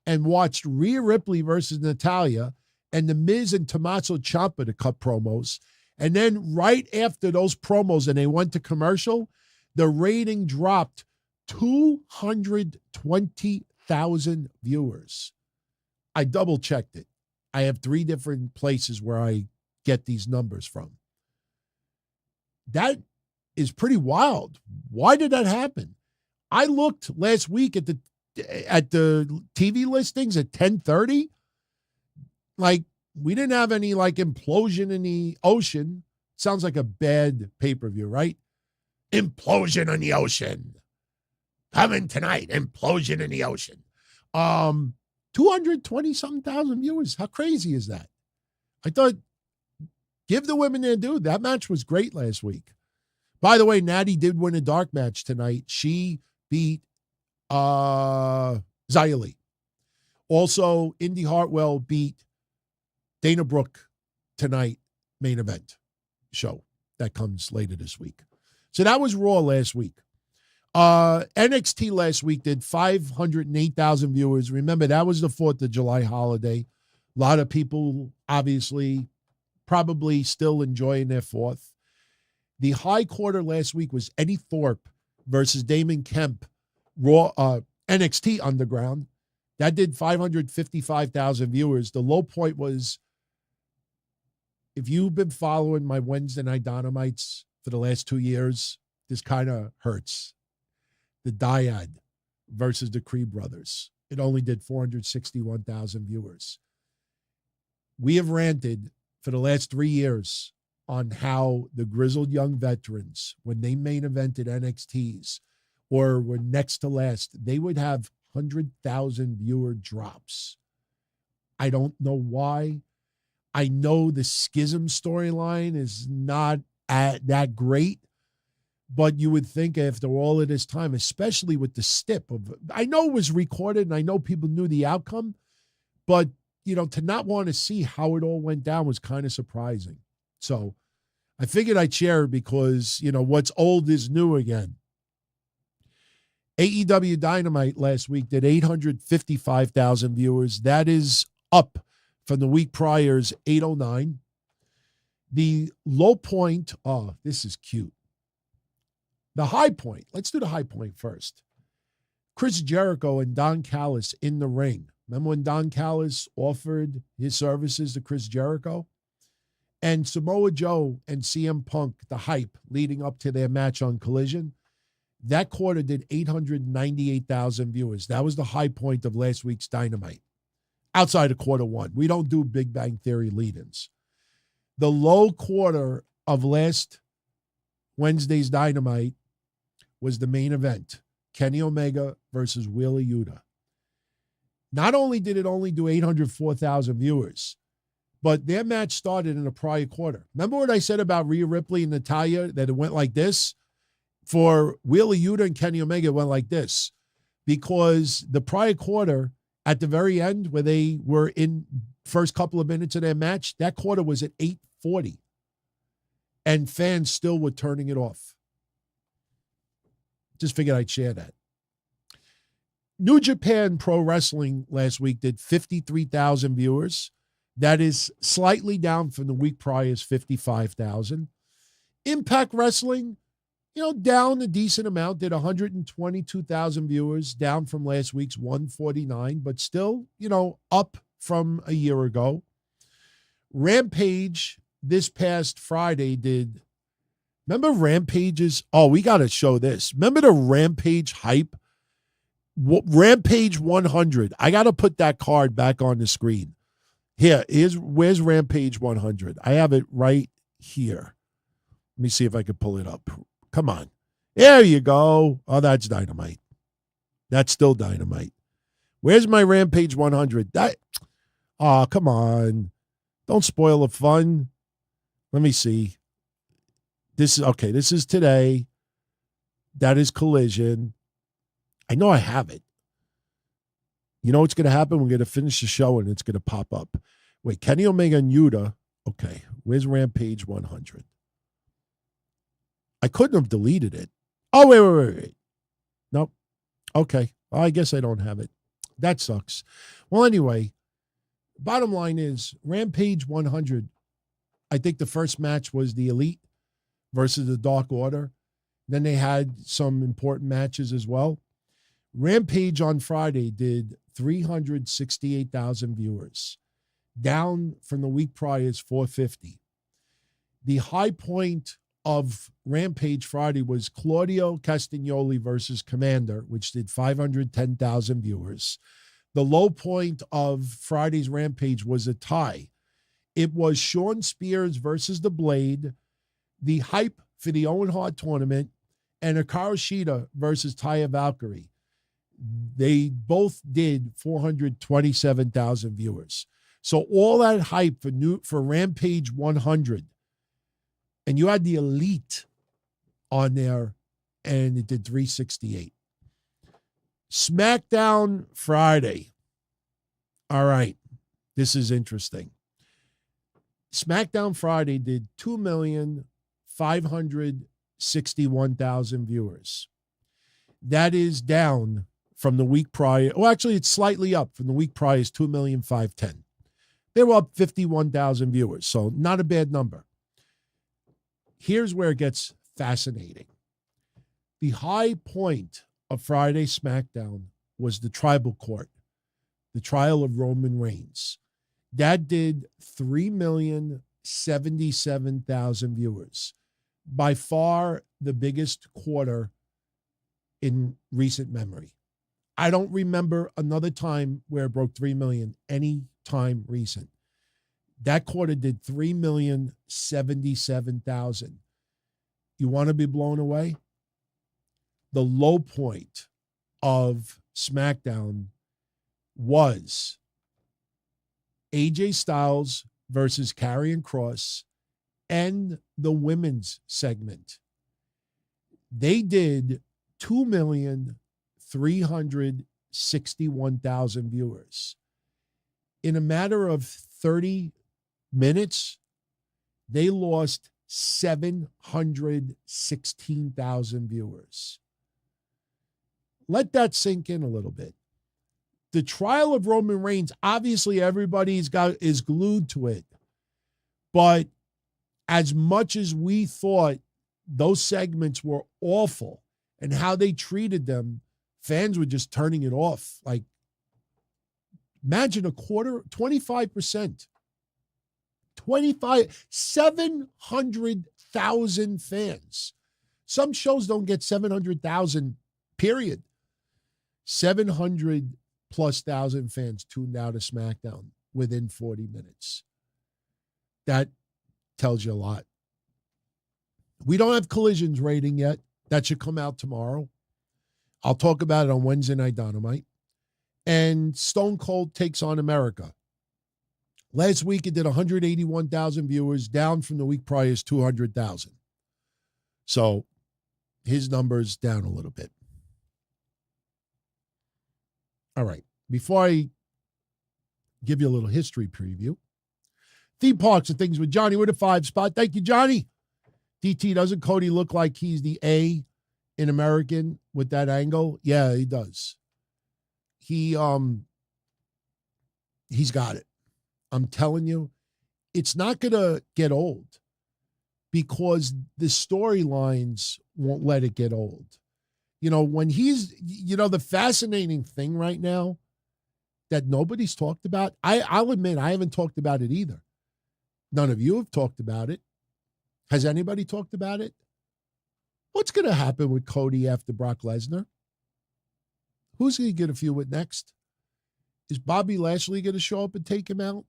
and watched Rhea Ripley versus Natalya and The Miz and Tommaso Ciampa to cut promos. And then right after those promos and they went to commercial, the rating dropped 220,000 viewers. I double-checked it. I have 3 different places where I get these numbers from. That is pretty wild. Why did that happen? I looked last week at the TV listings at 10:30. Like, we didn't have any like implosion in the ocean. Sounds like a bad pay-per-view, right? Implosion in the ocean. Coming tonight, implosion in the ocean. 220-something thousand viewers. How crazy is that? I thought, give the women their due. That match was great last week. By the way, Natty did win a dark match tonight. She beat Xia Li. Also, Indy Hartwell beat Dana Brooke tonight, main event show. That comes later this week. So that was Raw last week. NXT last week did 508,000 viewers. Remember, that was the 4th of July holiday. A lot of people, obviously, probably still enjoying their 4th. The high quarter last week was Eddie Thorpe versus Damon Kemp, Raw NXT Underground. That did 555,000 viewers. The low point was, if you've been following my Wednesday Night Dynamites for the last 2 years, this kind of hurts. The Dyad versus the Creed brothers. It only did 461,000 viewers. We have ranted for the last 3 years on how the grizzled young veterans, when they main evented NXTs or were next to last, they would have 100,000 viewer drops. I don't know why. I know the Schism storyline is not that great, but you would think after all of this time, especially with the stip of, I know it was recorded and I know people knew the outcome, but to not want to see how it all went down was kind of surprising. So I figured I'd share it because, what's old is new again. AEW Dynamite last week did 855,000 viewers. That is up from the week prior's 809. The low point, this is cute. The high point, let's do the high point first. Chris Jericho and Don Callis in the ring. Remember when Don Callis offered his services to Chris Jericho? And Samoa Joe and CM Punk, the hype leading up to their match on Collision, that quarter did 898,000 viewers. That was the high point of last week's Dynamite. Outside of quarter one. We don't do Big Bang Theory lead-ins. The low quarter of last Wednesday's Dynamite was the main event. Kenny Omega versus Wheeler Yuta. Not only did it only do 804,000 viewers, but their match started in the prior quarter. Remember what I said about Rhea Ripley and Natalya, that it went like this? For Wheeler Yuta and Kenny Omega, it went like this. Because the prior quarter, at the very end, where they were in first couple of minutes of their match, that quarter was at 840. And fans still were turning it off. Just figured I'd share that. New Japan Pro Wrestling last week did 53,000 viewers. That is slightly down from the week prior's 55,000. Impact Wrestling, down a decent amount, did 122,000 viewers, down from last week's 149, but still, up from a year ago. Rampage this past Friday did, remember Rampage's, we got to show this. Remember the Rampage hype? Rampage 100. I got to put that card back on the screen. Where's Rampage 100? I have it right here. Let me see if I can pull it up. Come on. There you go. Oh, that's Dynamite. That's still Dynamite. Where's my Rampage 100? Come on. Don't spoil the fun. Let me see. This is today. That is Collision. I know I have it. You know what's going to happen? We're going to finish the show and it's going to pop up. Wait, Kenny Omega and Yuta. Okay, where's Rampage 100? I couldn't have deleted it. Oh, wait. Nope. Okay, well, I guess I don't have it. That sucks. Well, anyway, bottom line is Rampage 100. I think the first match was the Elite versus the Dark Order. Then they had some important matches as well. Rampage on Friday did 368,000 viewers, down from the week prior's 450. The high point of Rampage Friday was Claudio Castagnoli versus Commander, which did 510,000 viewers. The low point of Friday's Rampage was a tie. It was Shawn Spears versus The Blade, the hype for the Owen Hart tournament, and Hikaru Shida versus Taya Valkyrie. They both did 427,000 viewers. So all that hype for Rampage 100, and you had the Elite on there, and it did 368. SmackDown Friday. All right, this is interesting. SmackDown Friday did 2,561,000 viewers. That is down from the week prior. Well, actually, it's slightly up from the week prior's 2,510,000. They were up 51,000 viewers, so not a bad number. Here's where it gets fascinating. The high point of Friday SmackDown was the Tribal Court, the trial of Roman Reigns. That did 3,077,000 viewers. By far the biggest quarter in recent memory. I don't remember another time where it broke 3 million any time recent. That quarter did 3,077,000. You want to be blown away? The low point of SmackDown was AJ Styles versus Karrion Kross and the women's segment. They did 2,361,000 viewers. In a matter of 30 minutes, they lost 716,000 viewers. Let that sink in a little bit. The trial of Roman Reigns, obviously everybody is glued to it. But as much as we thought those segments were awful and how they treated them, fans were just turning it off. Like, imagine a quarter, 25%. 700,000 fans. Some shows don't get 700,000, period. 700 plus thousand fans tuned out of SmackDown within 40 minutes. That tells you a lot. We don't have Collision's rating yet. That should come out tomorrow. I'll talk about it on Wednesday Night Dynamite. and Stone Cold takes on America. Last week, it did 181,000 viewers, down from the week prior's 200,000. So his number's down a little bit. All right. Before I give you a little history preview, theme parks and things with Johnny with a 5 spot. Thank you, Johnny. DT, doesn't Cody look like he's the A in American with that angle? Yeah, he does. He's got it. I'm telling you, it's not going to get old because the storylines won't let it get old. You know, when he's, the fascinating thing right now that nobody's talked about, I'll admit I haven't talked about it either. None of you have talked about it. Has anybody talked about it? What's going to happen with Cody after Brock Lesnar? Who's going to get a feud with next? Is Bobby Lashley going to show up and take him out?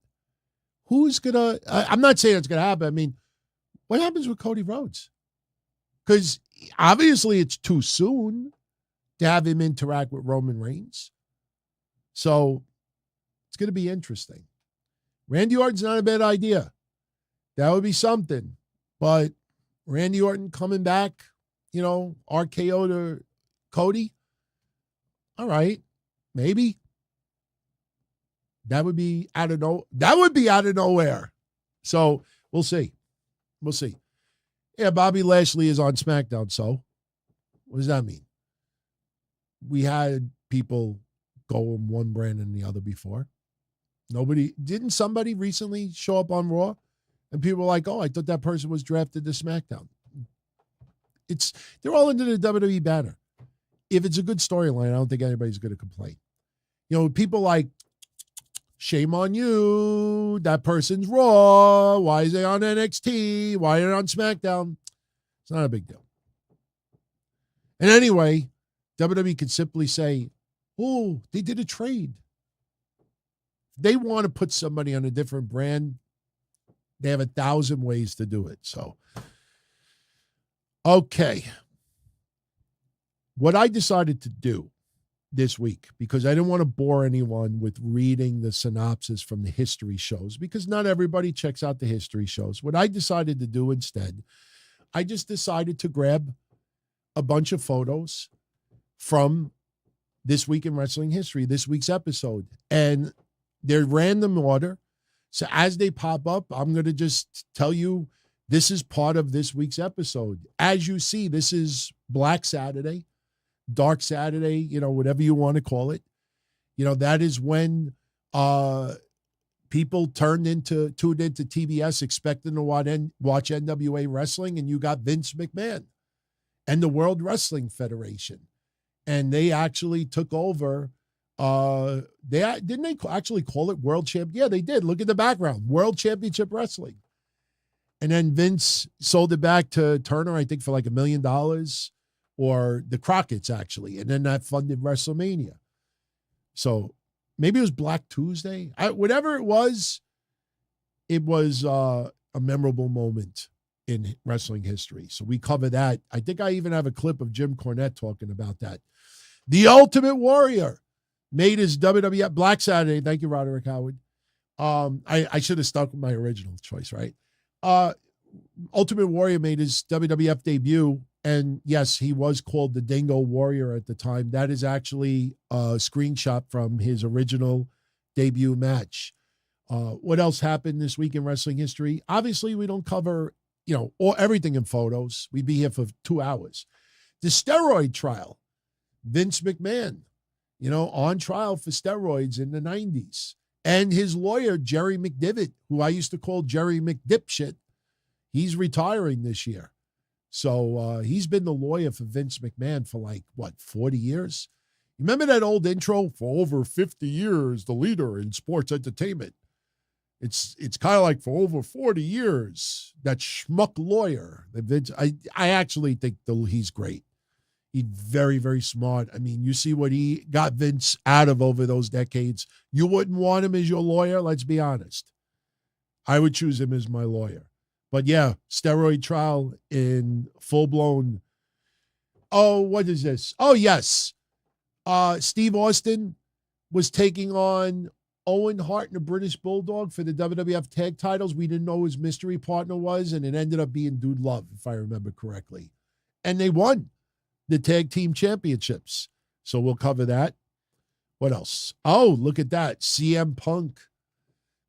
Who's going to, I'm not saying it's going to happen. I mean, what happens with Cody Rhodes? Because obviously it's too soon to have him interact with Roman Reigns. So it's going to be interesting. Randy Orton's not a bad idea. That would be something. But Randy Orton coming back, RKO to Cody. All right, maybe. That would be out of nowhere. So we'll see. We'll see. Yeah, Bobby Lashley is on SmackDown, so what does that mean? We had people go in one brand and the other before. Didn't somebody recently show up on Raw? And people were like, oh, I thought that person was drafted to SmackDown. They're all under the WWE banner. If it's a good storyline, I don't think anybody's going to complain. People like, shame on you. That person's Raw. Why is they on NXT? Why are they on SmackDown? It's not a big deal. And anyway, WWE could simply say, oh, they did a trade. They want to put somebody on a different brand. They have 1,000 ways to do it. So, okay. What I decided to do this week, because I didn't want to bore anyone with reading the synopsis from the history shows, because not everybody checks out the history shows. What I decided to do instead, I just decided to grab a bunch of photos from This Week in Wrestling History, this week's episode, and they're random order. So as they pop up, I'm going to just tell you this is part of this week's episode. As you see, this is Black Saturday, Dark Saturday, whatever you want to call it. That is when people tuned into TBS expecting to watch NWA wrestling, and you got Vince McMahon and the World Wrestling Federation. And they actually took over. Didn't they actually call it World Champ? Yeah, they did. Look at the background. World Championship Wrestling. And then Vince sold it back to Turner, I think, for like $1 million, or the Crockett's actually. And then that funded WrestleMania. So maybe it was Black Tuesday. Whatever it was a memorable moment in wrestling history. So we cover that. I think I even have a clip of Jim Cornette talking about that. The Ultimate Warrior made his WWF Black Saturday. Thank you, Roderick Howard. I should have stuck with my original choice, right? Ultimate Warrior made his WWF debut, and yes, he was called the Dingo Warrior at the time. That is actually a screenshot from his original debut match. What else happened this week in wrestling history? Obviously, we don't cover, everything in photos. We'd be here for 2 hours. The steroid trial. Vince McMahon, on trial for steroids in the 90s. And his lawyer, Jerry McDivitt, who I used to call Jerry McDipshit, he's retiring this year. So he's been the lawyer for Vince McMahon for 40 years? Remember that old intro? For over 50 years, the leader in sports entertainment. It's kind of like for over 40 years, that schmuck lawyer. That Vince, I actually think he's great. He's very, very smart. I mean, you see what he got Vince out of over those decades. You wouldn't want him as your lawyer, let's be honest. I would choose him as my lawyer. But yeah, steroid trial in full-blown. Oh, what is this? Oh, yes. Steve Austin was taking on Owen Hart and the British Bulldog for the WWF tag titles. We didn't know who his mystery partner was, and it ended up being Dude Love, if I remember correctly. And they won the tag team championships. So we'll cover that. What else? Oh, look at that. CM Punk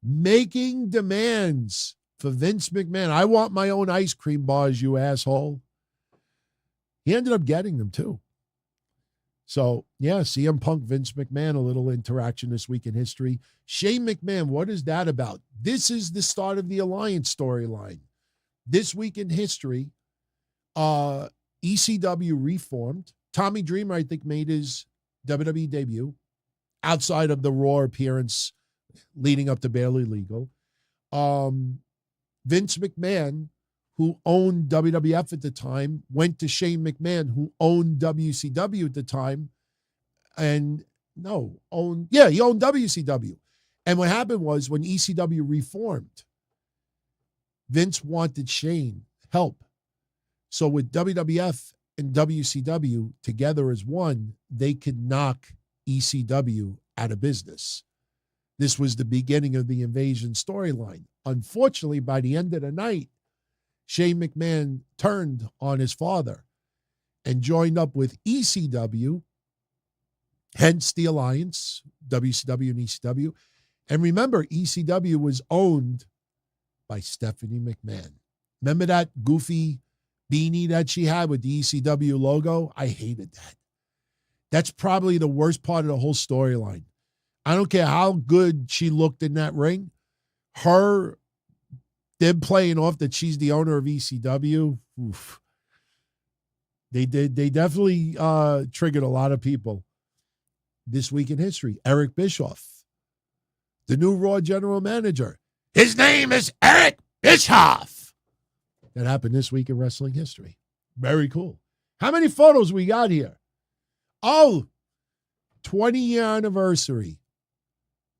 making demands for Vince McMahon. I want my own ice cream bars, you asshole. He ended up getting them, too. So, yeah, CM Punk, Vince McMahon, a little interaction this week in history. Shane McMahon, what is that about? This is the start of the Alliance storyline. This week in history, ECW reformed. Tommy Dreamer, I think, made his WWE debut outside of the Raw appearance leading up to Barely Legal. Vince McMahon, who owned WWF at the time, went to Shane McMahon, who owned WCW at the time, he owned WCW. And what happened was when ECW reformed, Vince wanted Shane help. So with WWF and WCW together as one, they could knock ECW out of business. This was the beginning of the Invasion storyline. Unfortunately, by the end of the night, Shane McMahon turned on his father and joined up with ECW, hence the alliance, WCW and ECW. And remember, ECW was owned by Stephanie McMahon. Remember that goofy beanie that she had with the ECW logo? I hated that. That's probably the worst part of the whole storyline. I don't care how good she looked in that ring. Them playing off that she's the owner of ECW. Oof. They definitely triggered a lot of people. This week in history, Eric Bischoff, the new Raw general manager. His name is Eric Bischoff. That happened this week in wrestling history. Very cool. How many photos we got here? Oh, 20-year anniversary.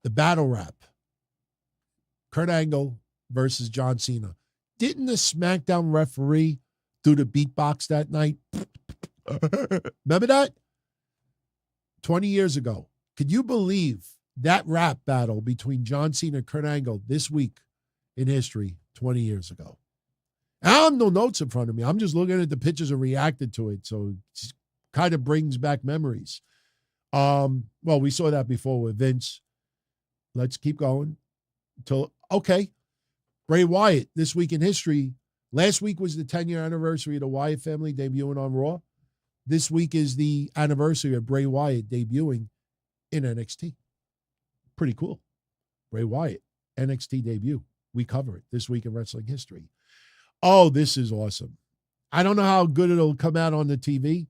The battle rap. Kurt Angle versus John Cena. Didn't the SmackDown referee do the beatbox that night? Remember that? 20 years ago. Could you believe that rap battle between John Cena and Kurt Angle this week in history 20 years ago? I have no notes in front of me. I'm just looking at the pictures and reacted to it. So it kind of brings back memories. Well, we saw that before with Vince. Let's keep going. Okay. Bray Wyatt, this week in history. Last week was the 10-year anniversary of the Wyatt family debuting on Raw. This week is the anniversary of Bray Wyatt debuting in NXT. Pretty cool. Bray Wyatt, NXT debut. We cover it this week in wrestling history. Oh, this is awesome. I don't know how good it'll come out on the TV.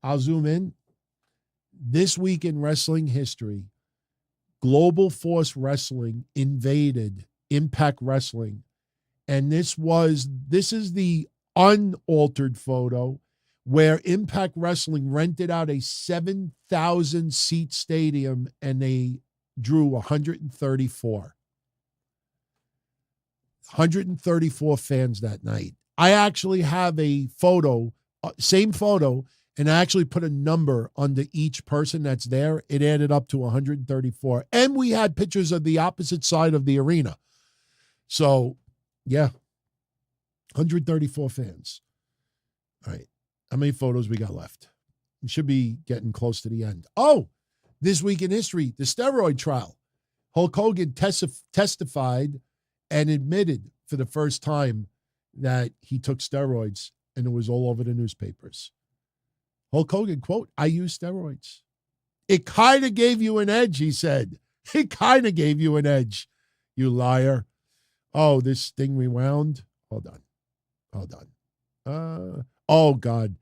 I'll zoom in. This week in wrestling history, Global Force Wrestling invaded Impact Wrestling. And this is the unaltered photo where Impact Wrestling rented out a 7,000-seat stadium and they drew 134. 134 fans that night. I actually have a photo, same photo, and I actually put a number under each person that's there. It added up to 134. And we had pictures of the opposite side of the arena. So, yeah, 134 fans. All right. How many photos we got left? We should be getting close to the end. Oh, this week in history, the steroid trial. Hulk Hogan testified and admitted for the first time that he took steroids, and it was all over the newspapers. Hulk Hogan, quote, "I use steroids. It kind of gave you an edge," he said. It kind of gave you an edge, you liar. Oh, this thing rewound. Hold on. Oh, God.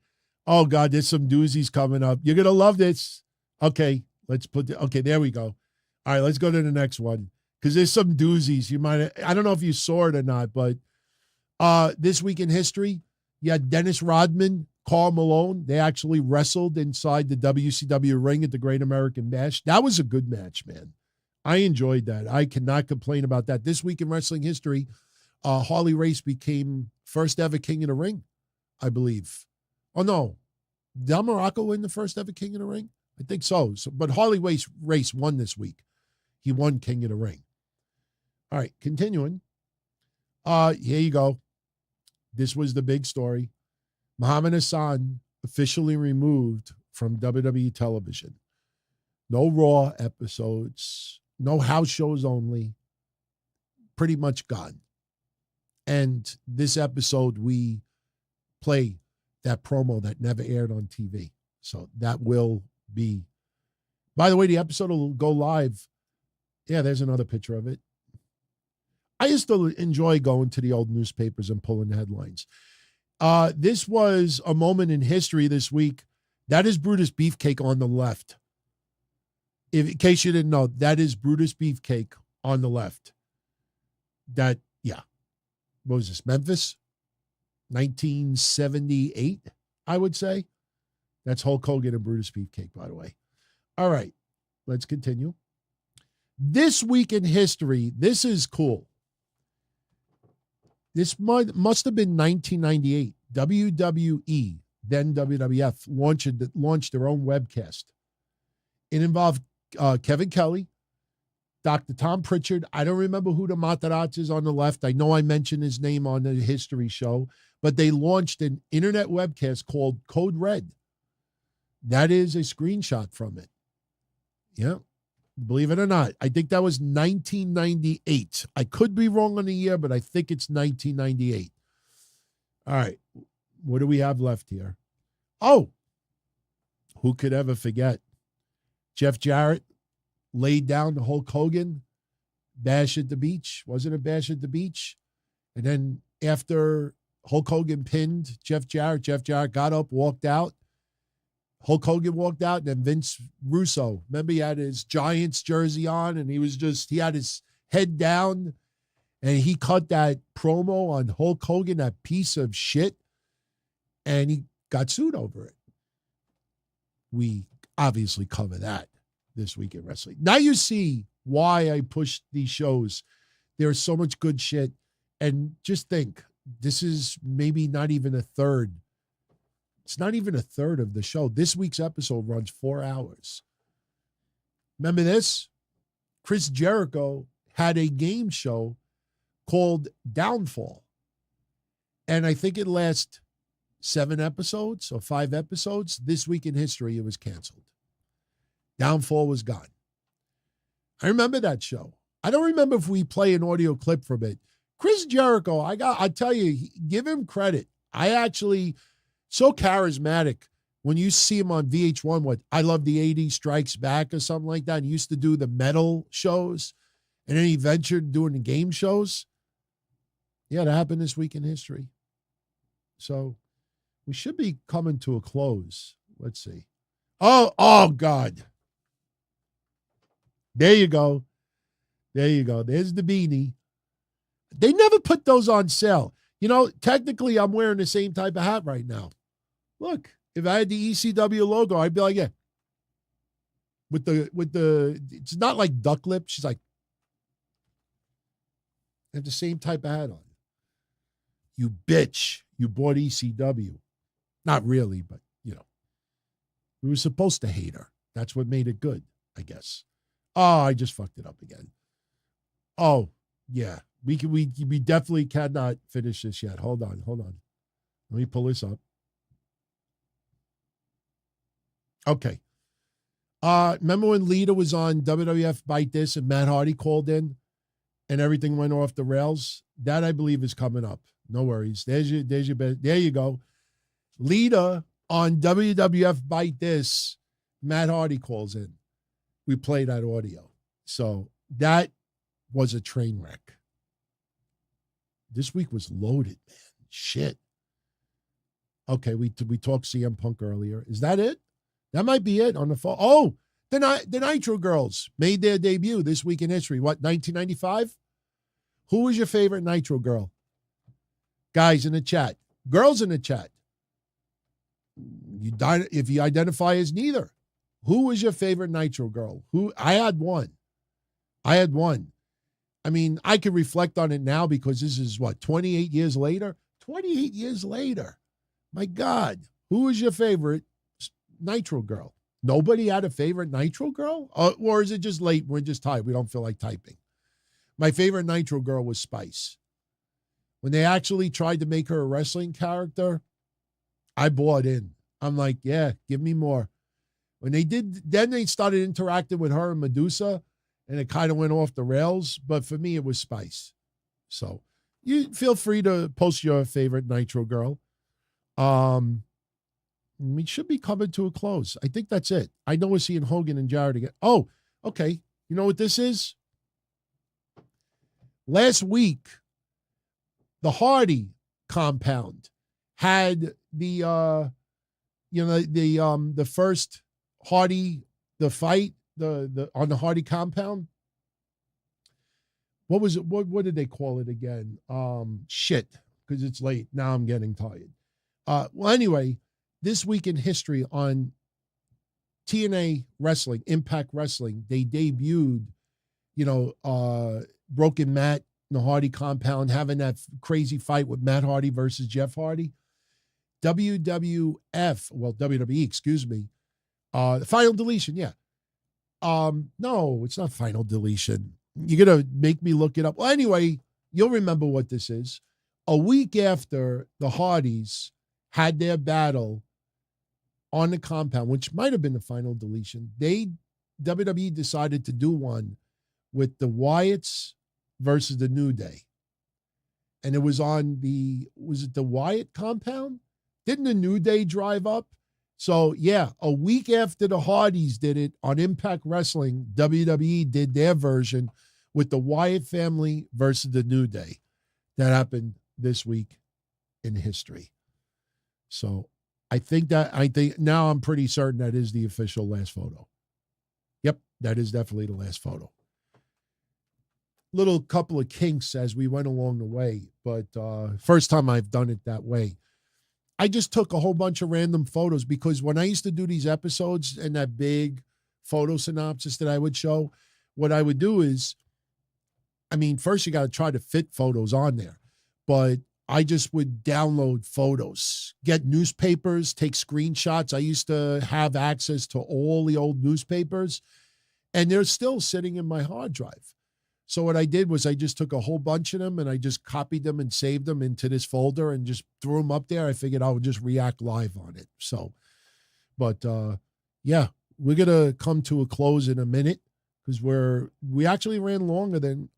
Oh, God, there's some doozies coming up. You're going to love this. Okay, okay, there we go. All right, let's go to the next one because there's some doozies. I don't know if you saw it or not, but this week in history, you had Dennis Rodman, Karl Malone. They actually wrestled inside the WCW ring at the Great American Bash. That was a good match, man. I enjoyed that. I cannot complain about that. This week in wrestling history, Harley Race became first ever King of the Ring, I believe. Oh, no. Del Morocco win the first ever King of the Ring? I think so. But Harley Race won this week. He won King of the Ring. All right, continuing. Here you go. This was the big story. Muhammad Hassan officially removed from WWE television. No Raw episodes, no house shows only. Pretty much gone. And this episode, we play that promo that never aired on TV. So that will be. By the way, the episode will go live. Yeah, there's another picture of it. I used to enjoy going to the old newspapers and pulling headlines. This was a moment in history this week. That is Brutus Beefcake on the left. In case you didn't know, that is Brutus Beefcake on the left. That, yeah. What was this? Memphis? 1978, I would say. That's Hulk Hogan and Brutus Beefcake, by the way. All right, let's continue. This week in history, this is cool. This must have been 1998. WWE, then WWF, launched their own webcast. It involved Kevin Kelly, Dr. Tom Pritchard. I don't remember who the Matarazzi is on the left. I know I mentioned his name on the history show, but they launched an internet webcast called Code Red. That is a screenshot from it. Yeah. Believe it or not, I think that was 1998. I could be wrong on the year, but I think it's 1998. All right. What do we have left here? Oh, who could ever forget? Jeff Jarrett laid down the Hulk Hogan bash at the beach. Wasn't it bash at the beach? And then after Hulk Hogan pinned Jeff Jarrett got up, walked out. Hulk Hogan walked out, and then Vince Russo, remember he had his Giants jersey on, and he had his head down, and he cut that promo on Hulk Hogan, that piece of shit, and he got sued over it. We obviously cover that this week in wrestling. Now you see why I push these shows. There's so much good shit, and just think, this is maybe not even a third. It's not even a third of the show. This week's episode runs 4 hours. Remember this? Chris Jericho had a game show called Downfall. And I think it lasted 7 episodes or 5 episodes. This week in history, it was canceled. Downfall was gone. I remember that show. I don't remember if we play an audio clip from it. Chris Jericho, I tell you, give him credit. So charismatic. When you see him on VH1, what I Love the 80s Strikes Back or something like that, and he used to do the metal shows, and then he ventured doing the game shows. Yeah, that happened this week in history. So we should be coming to a close. Let's see. Oh God. There you go. There's the beanie. They never put those on sale. You know, technically I'm wearing the same type of hat right now. Look, if I had the ECW logo, I'd be like, yeah. With the, it's not like duck lip. She's like, I have the same type of hat on. You bitch. You bought ECW. Not really, but, you know. We were supposed to hate her. That's what made it good, I guess. Oh, I just fucked it up again. Oh, yeah. We definitely cannot finish this yet. Hold on. Let me pull this up. Okay. Remember when Lita was on WWF Bite This and Matt Hardy called in and everything went off the rails? That, I believe, is coming up. No worries. There's your best. There you go. Lita on WWF Bite This, Matt Hardy calls in. We play that audio. So that was a train wreck. This week was loaded, man. Shit. Okay, we talked CM Punk earlier. Is that it? That might be it on the phone. Oh, the Nitro Girls made their debut this week in history. What, 1995? Who was your favorite Nitro girl? Guys in the chat. Girls in the chat. If you identify as neither. Who was your favorite Nitro girl? I had one. I mean, I can reflect on it now because this is 28 years later? 28 years later. My God. Who was your favorite Nitro girl? Nobody had a favorite Nitro girl? Or is it just late? We're just tired. We don't feel like typing. My favorite Nitro girl was Spice. When they actually tried to make her a wrestling character, I bought in. I'm like, yeah, give me more. When they did, then they started interacting with her and Medusa, and it kind of went off the rails. But for me, it was Spice. So you feel free to post your favorite Nitro girl. We should be coming to a close. I think that's it. I know we're seeing Hogan and Jarrett again. Oh, okay. You know what this is? Last week, the Hardy compound had the first Hardy, the fight, the on the Hardy compound. What was it? What did they call it again? Shit, because it's late. Now I'm getting tired. Well, anyway, this week in history on TNA Wrestling, Impact Wrestling, they debuted, Broken Matt in the Hardy compound, having that crazy fight with Matt Hardy versus Jeff Hardy. WWE, excuse me. Final deletion, yeah. No, it's not final deletion. You're going to make me look it up. Well, anyway, you'll remember what this is. A week after the Hardys had their battle on the compound, which might have been the final deletion, WWE decided to do one with the Wyatts versus the New Day. And it was on was it the Wyatt compound? Didn't the New Day drive up? So, yeah, a week after the Hardys did it on Impact Wrestling, WWE did their version with the Wyatt family versus the New Day. That happened this week in history. So, I think now I'm pretty certain that is the official last photo. Yep, that is definitely the last photo. Little couple of kinks as we went along the way, but first time I've done it that way. I just took a whole bunch of random photos because when I used to do these episodes and that big photo synopsis that I would show, what I would do is, first you got to try to fit photos on there, but I just would download photos, get newspapers, take screenshots. I used to have access to all the old newspapers, and they're still sitting in my hard drive. So what I did was I just took a whole bunch of them and I just copied them and saved them into this folder and just threw them up there. I figured I would just react live on it. So, but yeah, we're going to come to a close in a minute because we actually ran longer than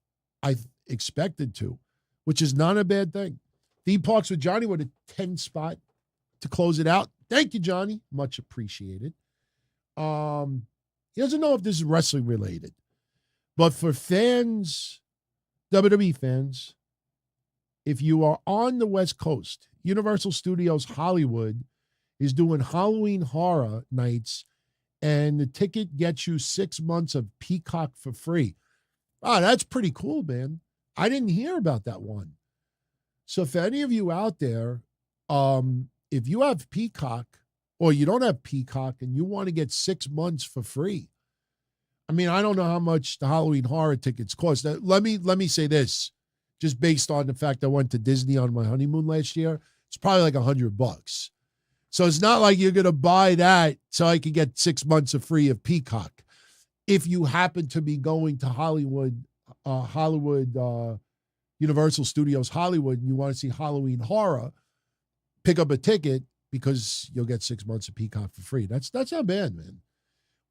I expected to, which is not a bad thing. D Parks with Johnny with a 10 spot to close it out. Thank you, Johnny. Much appreciated. He doesn't know if this is wrestling related. But for fans, WWE fans, if you are on the West Coast, Universal Studios Hollywood is doing Halloween Horror Nights, and the ticket gets you 6 months of Peacock for free. Wow, that's pretty cool, man. I didn't hear about that one. So for any of you out there, if you have Peacock or you don't have Peacock and you want to get 6 months for free, I don't know how much the Halloween Horror tickets cost. Now, let me say this, just based on the fact I went to Disney on my honeymoon last year, it's probably like $100. So it's not like you're going to buy that so I can get 6 months of free of Peacock. If you happen to be going to Universal Studios Hollywood, and you want to see Halloween Horror, pick up a ticket because you'll get 6 months of Peacock for free. That's not bad, man.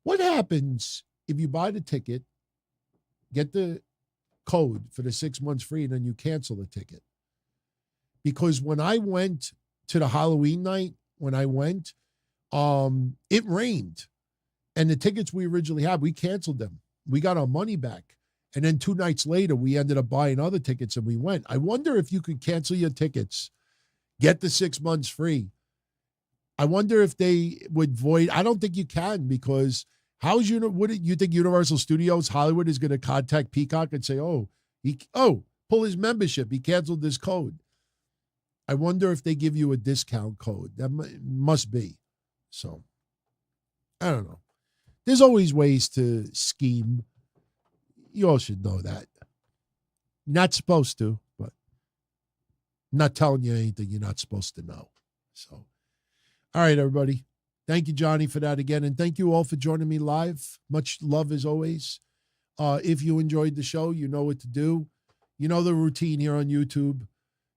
What happens if you buy the ticket, get the code for the 6 months free, and then you cancel the ticket? Because when I went to the Halloween night, it rained. And the tickets we originally had, we canceled them. We got our money back. And then 2 nights later, we ended up buying other tickets and we went. I wonder if you could cancel your tickets, get the 6 months free. I wonder if they would void. I don't think you can, because what do you think Universal Studios Hollywood is going to contact Peacock and say, pull his membership. He canceled this code. I wonder if they give you a discount code. That must be. So, I don't know. There's always ways to scheme. You all should know that. Not supposed to, but I'm not telling you anything you're not supposed to know. So, all right, everybody. Thank you, Johnny, for that again. And thank you all for joining me live. Much love as always. If you enjoyed the show, you know what to do. You know the routine here on YouTube.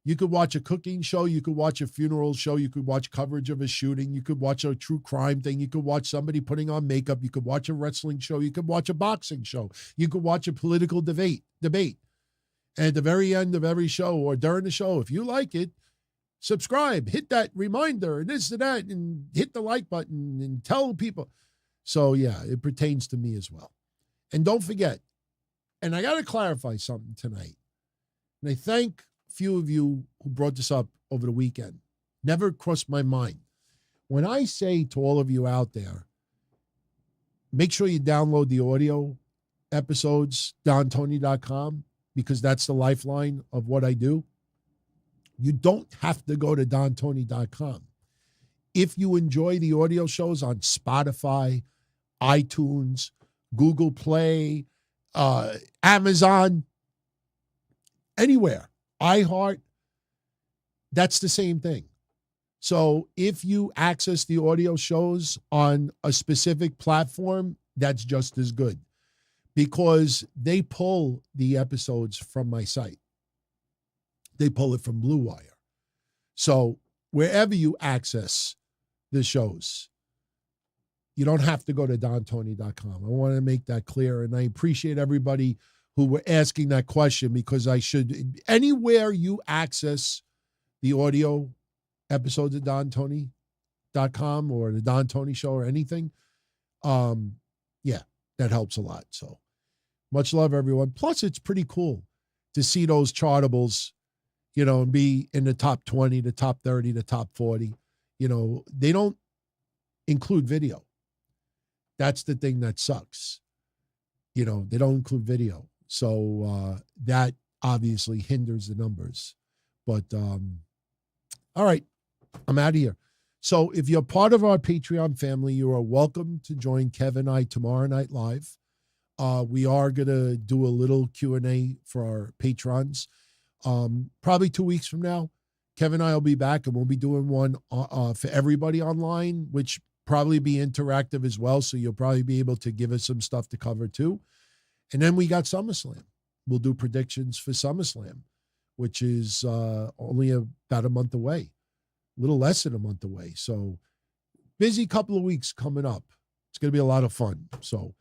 You could watch a cooking show. You could watch a funeral show. You could watch coverage of a shooting. You could watch a true crime thing. You could watch somebody putting on makeup. You could watch a wrestling show. You could watch a boxing show. You could watch a political debate. And at the very end of every show or during the show, if you like it, subscribe, hit that reminder and this and that, and hit the like button and tell people. So, yeah, it pertains to me as well. And don't forget, and I got to clarify something tonight. And I thank few of you who brought this up over the weekend. Never crossed my mind. When I say to all of you out there, make sure you download the audio episodes, DonTony.com, because that's the lifeline of what I do. You don't have to go to DonTony.com. If you enjoy the audio shows on Spotify, iTunes, Google Play, Amazon, anywhere, iHeart, that's the same thing. So if you access the audio shows on a specific platform, that's just as good because they pull the episodes from my site. They pull it from BlueWire. So wherever you access the shows, you don't have to go to DonTony.com. I want to make that clear, and I appreciate everybody who were asking that question because I should, anywhere you access the audio episodes of DonTony.com or the Don Tony Show or anything, yeah, that helps a lot. So much love, everyone. Plus, it's pretty cool to see those chartables, you know, and be in the top 20, the top 30, the top 40. You know, they don't include video. That's the thing that sucks. You know, they don't include video. So that obviously hinders the numbers. But, all right, I'm out of here. So if you're part of our Patreon family, you are welcome to join Kev and I tomorrow night live. We are going to do a little Q&A for our patrons. Probably 2 weeks from now, Kev and I will be back, and we'll be doing one for everybody online, which probably be interactive as well. So you'll probably be able to give us some stuff to cover too. And then we got SummerSlam. We'll do predictions for SummerSlam, which is only about a month away, a little less than a month away. So busy couple of weeks coming up. It's going to be a lot of fun. So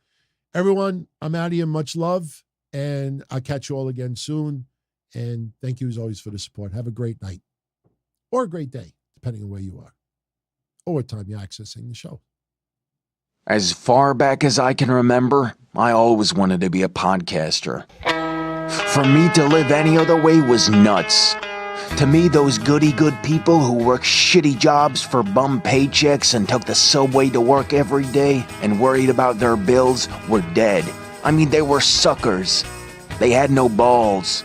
everyone, I'm out of here. Much love, and I'll catch you all again soon. And thank you as always for the support. Have a great night or a great day, depending on where you are or what time you're accessing the show. As far back as I can remember, I always wanted to be a podcaster. For me to live any other way was nuts. To me, those goody-good people who worked shitty jobs for bum paychecks and took the subway to work every day and worried about their bills were dead. I mean, they were suckers. They had no balls.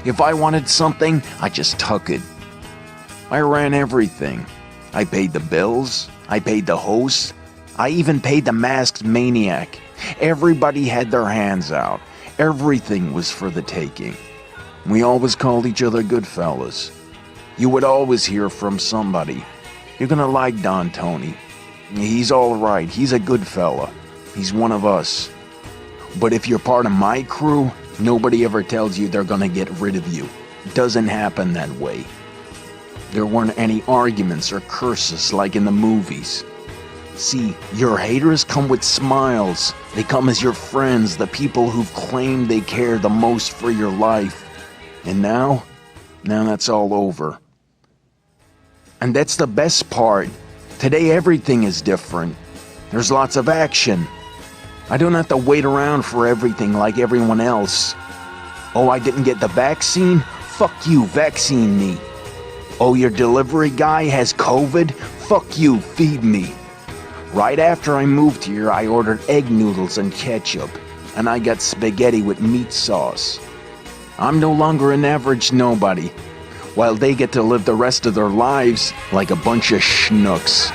If I wanted something, I just took it. I ran everything. I paid the bills. I paid the host. I even paid the masked maniac. Everybody had their hands out. Everything was for the taking. We always called each other good fellas. You would always hear from somebody. You're gonna like Don Tony. He's all right. He's a good fella. He's one of us. But if you're part of my crew, nobody ever tells you they're gonna get rid of you. It doesn't happen that way. There weren't any arguments or curses like in the movies. See, your haters come with smiles. They come as your friends, the people who've claimed they care the most for your life. And now that's all over. And that's the best part. Today everything is different. There's lots of action. I don't have to wait around for everything like everyone else. Oh, I didn't get the vaccine? Fuck you, vaccine me. Oh, your delivery guy has COVID? Fuck you, feed me. Right after I moved here, I ordered egg noodles and ketchup, and I got spaghetti with meat sauce. I'm no longer an average nobody, while they get to live the rest of their lives like a bunch of schnooks.